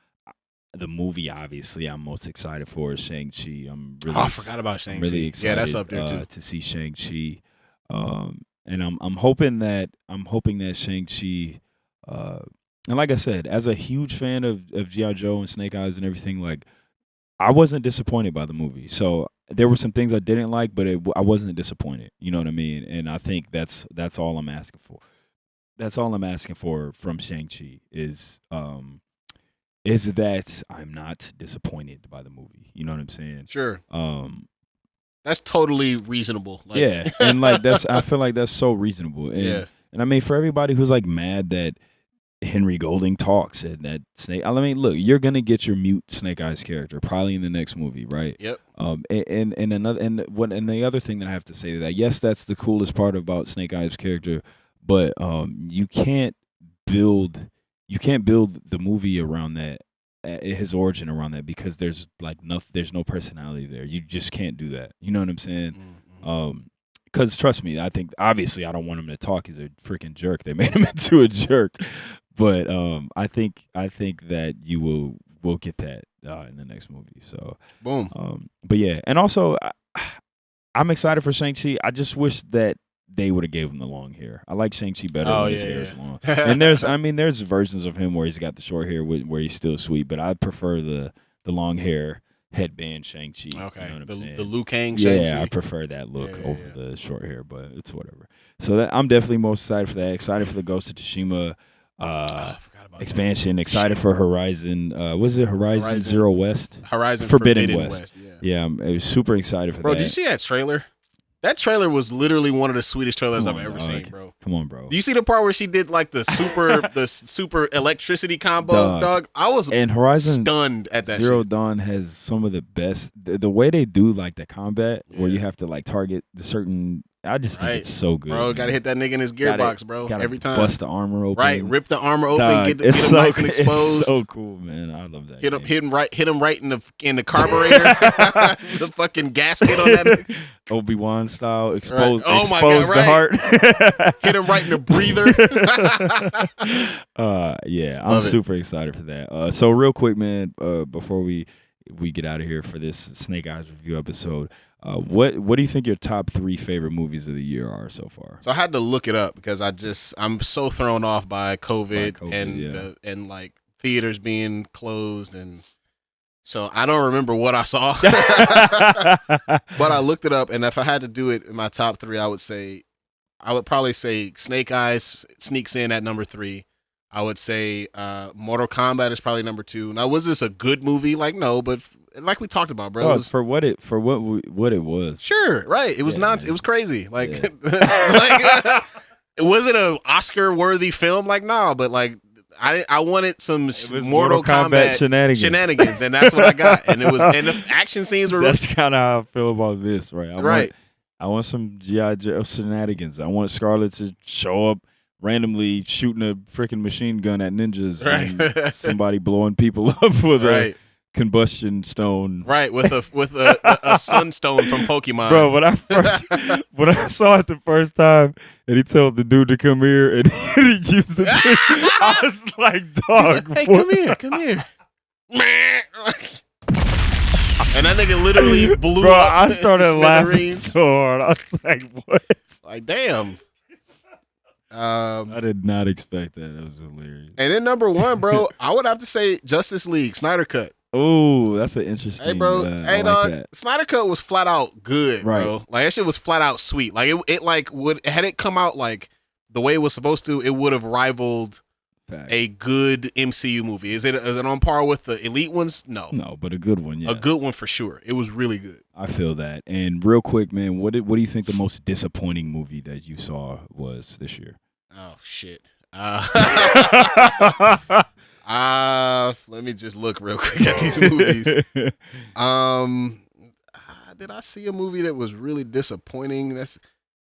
the movie obviously I'm most excited for is Shang-Chi. I forgot about Shang-Chi. Really excited, Yeah, that's up there too. to see Shang-Chi. And I'm hoping that Shang-Chi and like I said, as a huge fan of G.I. Joe and Snake Eyes and everything, like I wasn't disappointed by the movie. So there were some things I didn't like, but I wasn't disappointed. You know what I mean? And I think that's all I'm asking for. That's all I'm asking for from Shang-Chi is is that I'm not disappointed by the movie. You know what I'm saying? Sure. That's totally reasonable. Like, yeah, and like I feel like that's so reasonable. And, yeah. And I mean, for everybody who's like mad that Henry Golding talks and that Snake, I mean, look, you're gonna get your mute Snake Eyes character probably in the next movie, right? Yep. And the other thing that I have to say to that, yes, that's the coolest part about Snake Eyes character, but you can't build the movie around that, his origin around that, because there's no personality there. You just can't do that. You know what I'm saying? Mm-hmm. Because trust me, I think obviously I don't want him to talk. He's a freaking jerk. They made him into a jerk, but I think that you will get that in the next movie. So boom. But yeah, and also I'm excited for Shang-Chi. I just wish that they would have gave him the long hair. I like Shang-Chi better when his hair is long. And there's versions of him where he's got the short hair where he's still sweet, but I prefer the long hair headband Shang-Chi. Okay. You know what I'm saying? The Liu Kang Shang-Chi. Yeah, I prefer that look over the short hair, but it's whatever. So I'm definitely most excited for that. Excited for the Ghost of Tsushima expansion. Excited for Horizon. Was it Horizon Zero West? Horizon Forbidden West. Yeah, I'm super excited for that. Bro, did you see that trailer? That trailer was literally one of the sweetest trailers I've ever seen, bro. Come on, bro. Do you see the part where she did like the super electricity combo, dog? I was stunned at that Zero shit. Dawn has some of the best. The way they do like the combat where you have to like target the certain. I just think it's so good. Bro, got to hit that nigga in his gearbox, bro. Every time. Bust the armor open. Right, rip the armor open, get him nice and exposed. It's so cool, man. I love that. Hit him right in the carburetor. The fucking gasket on that nigga. Obi-Wan style, expose the heart. Hit him right in the breather. I'm super excited for that. So real quick, man, before we get out of here for this Snake Eyes review episode, what do you think your top 3 favorite movies of the year are so far? So I had to look it up because I'm so thrown off by COVID and like theaters being closed, and so I don't remember what I saw. But I looked it up, and if I had to do it in my top 3, I would probably say Snake Eyes sneaks in at number 3. I would say Mortal Kombat is probably number 2. Now, was this a good movie? Like, no, but like we talked about, bro. For what it was. Sure, right. It was it was crazy. Like, was it an Oscar-worthy film? Like, no, but like I wanted some Mortal Kombat shenanigans, and that's what I got. And the action scenes were. That's kind of how I feel about this, right? I want some G.I. Joe shenanigans. I want Scarlett to show up randomly shooting a freaking machine gun at ninjas, and somebody blowing people up with a combustion stone, right? With a sunstone from Pokemon, bro. When I saw it the first time, and he told the dude to come here, and he used the thing, I was like, dog, hey, come here. And that nigga literally blew up. I started laughing so hard. I was like, what? Like, damn. I did not expect that. That was hilarious. And then number 1, bro, I would have to say Justice League Snyder Cut. Oh, that's an interesting. Hey, bro. Hey, dog. Snyder Cut was flat out good, right, bro. Like, that shit was flat out sweet. Like, it like would had it come out like the way it was supposed to, it would have rivaled a good MCU movie. Is it on par with the elite ones? No, but a good one. Yeah, a good one for sure. It was really good. I feel that. And real quick, man, what do you think the most disappointing movie that you saw was this year? Oh shit. Let me just look real quick at these movies. Did I see a movie that was really disappointing? That's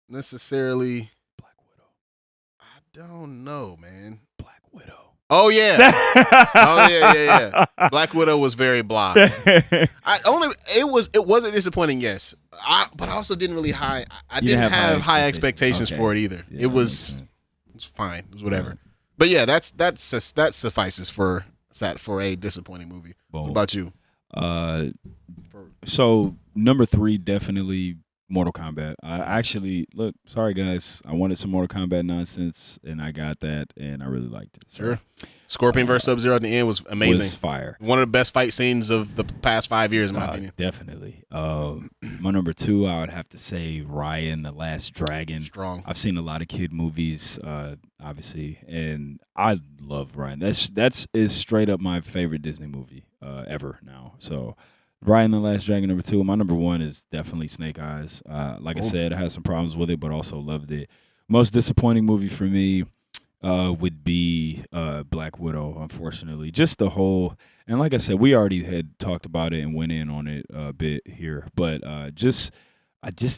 necessarily Black Widow. I don't know, man. Black Widow. Oh yeah. Yeah. Black Widow was very blah. It wasn't disappointing, yes. But I also didn't really I didn't have high expectations for it either. Yeah, it was fine. It was whatever. Right. But yeah, that suffices for a disappointing movie. Boom. What about you? So number 3, definitely Mortal Kombat. I actually look. Sorry guys, I wanted some Mortal Kombat nonsense, and I got that, and I really liked it. So, Sure. Scorpion versus Sub-Zero at the end was amazing. was fire. One of the best fight scenes of the past 5 years, in my opinion. Definitely. My number 2, I would have to say Ryan the Last Dragon. Strong. I've seen a lot of kid movies, obviously, and I love Ryan. That's is straight up my favorite Disney movie ever now. So Ryan the Last Dragon, number 2. My number 1 is definitely Snake Eyes. Like I said, I had some problems with it, but also loved it. Most disappointing movie for me would be Black Widow, unfortunately. Just the whole, and like I said, we already had talked about it and went in on it a bit here, but I just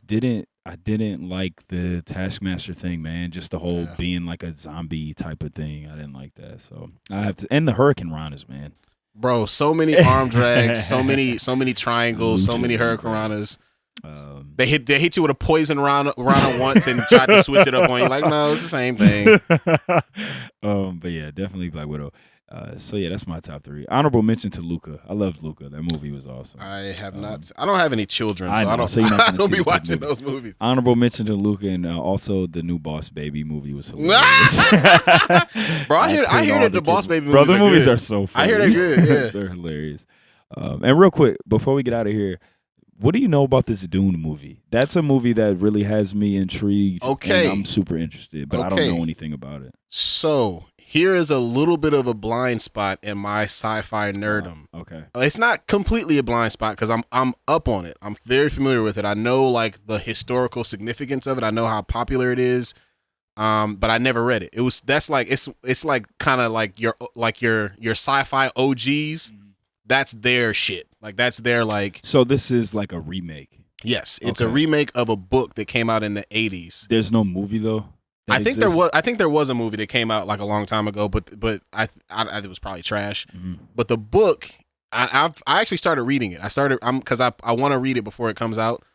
didn't like the Taskmaster thing, man. Just the whole being like a zombie type of thing. I didn't like that. So I have to, and the Hurricane Ranas, man. Bro, so many arm drags, so many triangles, so many Hurricanranas. They hit you with a poison rana once and tried to switch it up on you. Like, no, it's the same thing. But yeah, definitely Black Widow. So yeah, that's my top 3. Honorable mention to Luca. I loved Luca. That movie was awesome. I have not. I don't have any children, so I know, so you're not I gonna don't see be the watching movie. those movies. Honorable mention to Luca, and also the new Boss Baby movie was hilarious. Bro, I hear that the Boss Baby movies Bro, the movies good. are so funny. I hear they're good. Yeah. They're hilarious. And real quick, before we get out of here, what do you know about this Dune movie? That's a movie that really has me intrigued. Okay. And I'm super interested, but I don't know anything about it. So here is a little bit of a blind spot in my sci-fi nerdom. Okay. It's not completely a blind spot because I'm up on it. I'm very familiar with it. I know like the historical significance of it. I know how popular it is. But I never read it. It's like kind of like your sci-fi OGs. That's their shit. Like that's their like. So this is like a remake. Yes, it's a remake of a book that came out in the 80s. There's no movie though. I think there was a movie that came out like a long time ago, but I it was probably trash. Mm-hmm. But the book, I actually started reading it. Because I want to read it before it comes out.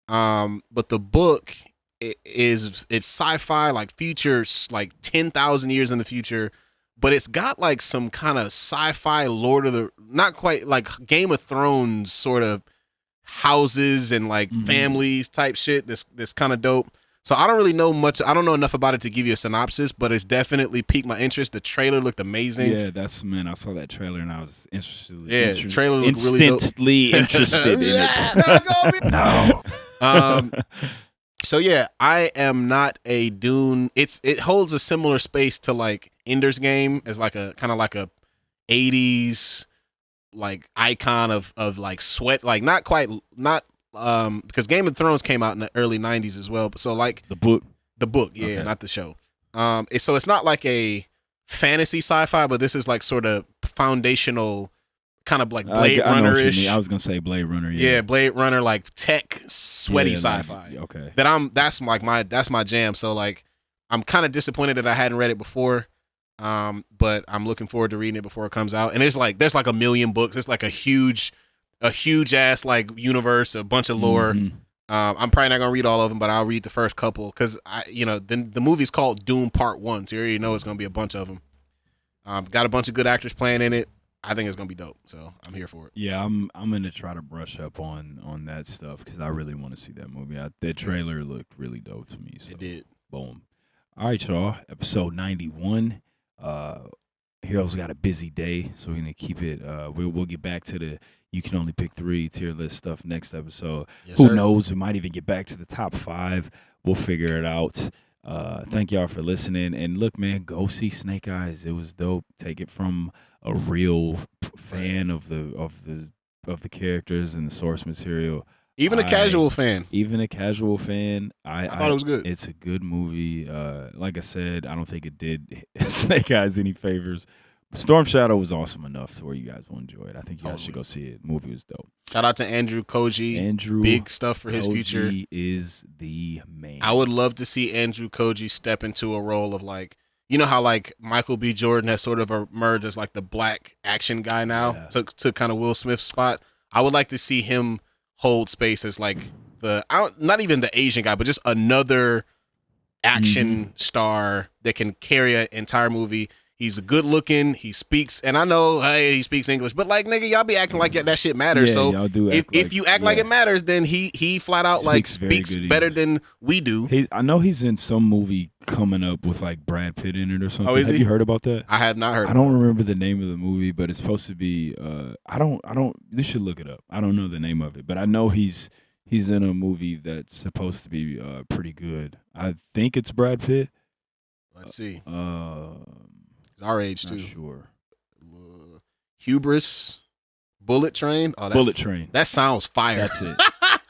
But the book it's sci-fi, like future, like 10,000 years in the future. But it's got like some kind of sci-fi not quite like Game of Thrones sort of houses and like families type shit. This kind of dope. So I don't really know much. I don't know enough about it to give you a synopsis, but it's definitely piqued my interest. The trailer looked amazing. Yeah, I saw that trailer and I was interested. Yeah, the trailer looked really dope. Instantly interested in it. No. So yeah, I am not a Dune. It holds a similar space to like Ender's Game as like a kind of like a 80s like icon of like sweat, like not because Game of Thrones came out in the early 90s as well. But so like the book, yeah, okay. Not the show. So it's not like a fantasy sci-fi, but this is like sort of foundational, kind of like Blade Runner-ish. I was gonna say Blade Runner. Yeah, Blade Runner, like tech, sweaty sci-fi. Like, okay. That's my jam. So like, I'm kind of disappointed that I hadn't read it before. But I'm looking forward to reading it before it comes out. And there's like a million books. It's like a huge ass like universe, a bunch of lore. Mm-hmm. I'm probably not gonna read all of them, but I'll read the first couple because the movie's called Doom Part 1, so you already know it's gonna be a bunch of them. Got a bunch of good actors playing in it. I think it's gonna be dope, so I'm here for it. Yeah, I'm gonna try to brush up on that stuff because I really want to see that movie. The trailer looked really dope to me. So. It did. Boom. All right, y'all. Episode 91. Hir-O's got a busy day, so we're gonna keep it. We'll get back to the you can only pick 3 tier list stuff next episode. Yes, Who sir. knows? We might even get back to the top 5. We'll figure it out. Thank y'all for listening. And look, man, go see Snake Eyes. It was dope. Take it from a real fan of the characters and the source material. Even a casual fan. I thought it was good. It's a good movie. Like I said, I don't think it did Snake Eyes any favors. Storm Shadow was awesome enough to where you guys will enjoy it. I think you guys should go see it. The movie was dope. Shout out to Andrew Koji. Big stuff for his future. Koji is the man. I would love to see Andrew Koji step into a role of like, you know how like Michael B. Jordan has sort of emerged as like the black action guy now, took kind of Will Smith's spot. I would like to see him hold space as like not even the Asian guy, but just another action star that can carry an entire movie. He's good looking. He speaks, and I know, hey, he speaks English, but like, nigga, y'all be acting like that shit matters. Yeah, so y'all do if you act like it matters, then he flat out speaks better than we do. I know he's in some movie coming up with like Brad Pitt in it or something. Oh, is Have he? you heard about that? I have not heard. I don't remember the name of the movie, but it's supposed to be. I don't. You should look it up. I don't know the name of it, but I know he's in a movie that's supposed to be pretty good. I think it's Brad Pitt. Let's see. He's our age too. Not sure. Hubris, Bullet Train. Oh, Bullet Train. That sounds fire. That's it.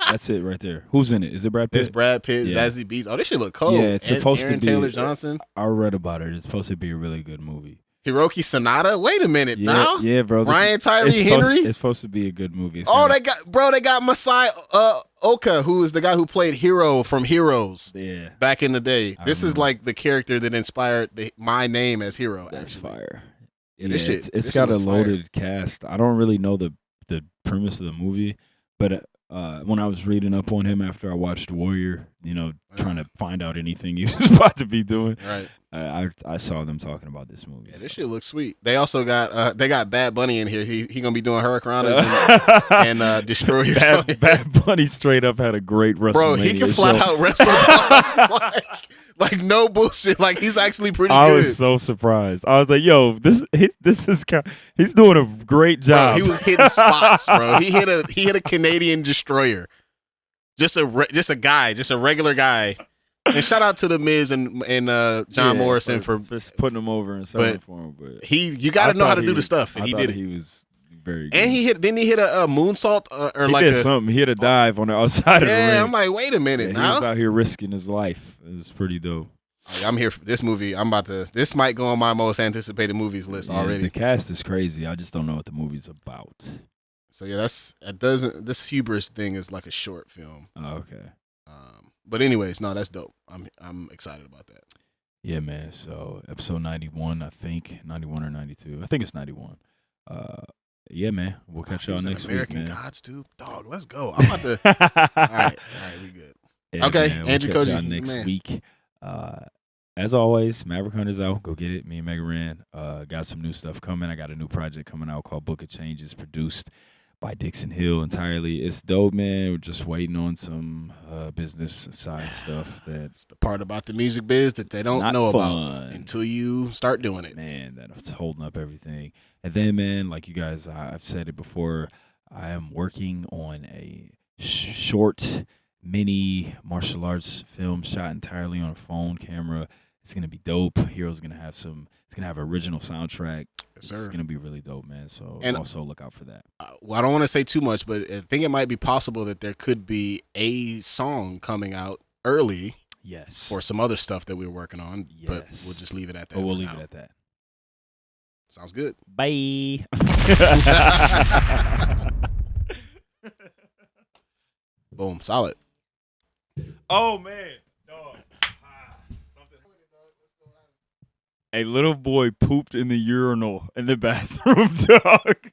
That's it right there. Who's in it? Is it Brad Pitt? It's Brad Pitt, Yeah. Zazie Beetz. Oh, this shit look cold. Yeah, it's supposed Aaron to be. Taylor Johnson. I read about it. It's supposed to be a really good movie. Hiroki Sanada. Wait a minute now. Yeah, bro. Ryan Tyree Henry. It's supposed to be a good movie. They got Masai Oka, who is the guy who played Hir-O from Heroes. Yeah. Back in the day. I This is remember. like the character that inspired my name as Hir-O. That's fire. Yeah, Yeah, this shit- it's this got shit a look fire. loaded cast. I don't really know the premise of the movie, but when I was reading up on him after I watched Warrior, trying to find out anything he was about to be doing, Right. I saw them talking about this movie. Yeah, this shit looks sweet. They also got Bad Bunny in here. He gonna be doing Hurricanes and Destroyers. Bad Bunny straight up had a great WrestleMania. Bro, he can flat out wrestle. like no bullshit. Like he's actually pretty I good. was so surprised. I was like, "Yo, this is he's doing a great job." Bro, he was hitting spots, bro. He hit a Canadian Destroyer. Just a regular guy. And shout out to the Miz and John Morrison for putting him over and selling for him. But you got to know how to do the stuff, and he did it. He was very good. And didn't he hit a moonsault or he like did something? He hit a dive on the outside of the ring. Yeah, I'm like, wait a minute He now. was out here risking his life. It was pretty dope. I'm here for this movie. This might go on my most anticipated movies list already. The cast is crazy. I just don't know what the movie's about. So yeah, this hubris thing is like a short film. Oh, okay. But anyways, no, that's dope. I'm excited about that. Yeah, man. So episode 91, I think 91 or 92. I think it's 91. Yeah, man. We'll catch y'all next American week, man. Gods, dude. Dog, let's go. I'm about to. all right, we good. Yeah, Okay, man, Andrew we'll catch Cody, y'all next man. week. As always, Maverick Hunter's out. Go get it. Me and Mega Ran got some new stuff coming. I got a new project coming out called Book of Changes, produced by Dixon Hill entirely. It's dope, man. We're just waiting on some business side stuff It's the part about the music biz that they don't Not know fun. about until you start doing it. Man, that's holding up everything. And then, man, like you guys, I've said it before, I am working on a short, mini martial arts film shot entirely on a phone camera. It's gonna be dope. Hir-O's gonna have it's gonna have original soundtrack. Yes, sir. It's gonna be really dope, man. So And- also look out for that. Well, I don't want to say too much, but I think it might be possible that there could be a song coming out early Yes. for some other stuff that we're working on. But Yes. we'll just leave it at that. But we'll for leave now. it at that. Sounds good. Bye. Boom. Solid. Oh man, dog. A little boy pooped in the urinal in the bathroom, dog.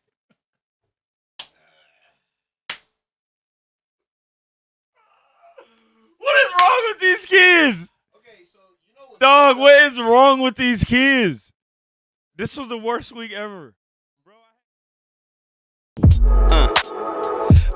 What is wrong with these kids? Okay, so you know Dog, what is wrong with these kids? This was the worst week ever.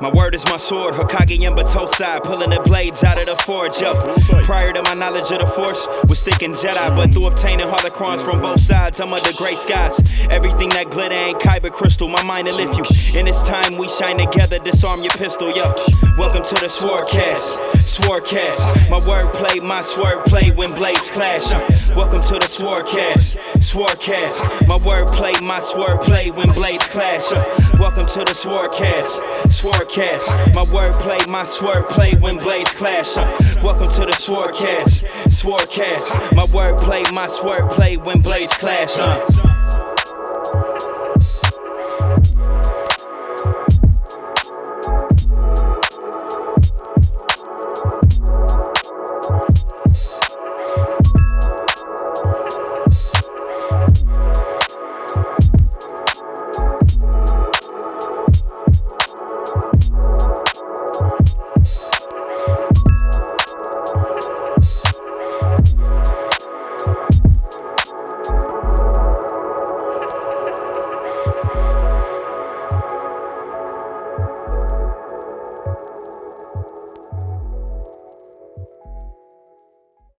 My word is my sword, Hokage Yamba Tosai, pulling the blades out of the forge, yo. Prior to my knowledge of the Force, was thinking Jedi, but through obtaining holocrons from both sides, I'm under gray skies. Everything that glitter ain't kyber crystal, my mind will lift you. In this time we shine together, disarm your pistol, yo. Welcome to the SwordCast, SwordCast. My wordplay, my swordplay when blades clash. Welcome to the SwordCast, SwordCast. My wordplay, my swordplay when blades clash. Welcome to the SwordCast, SwordCast. My wordplay, my swordplay when blades clash. Welcome to the SwordCast, SwordCast. My wordplay, my swordplay when blades clash.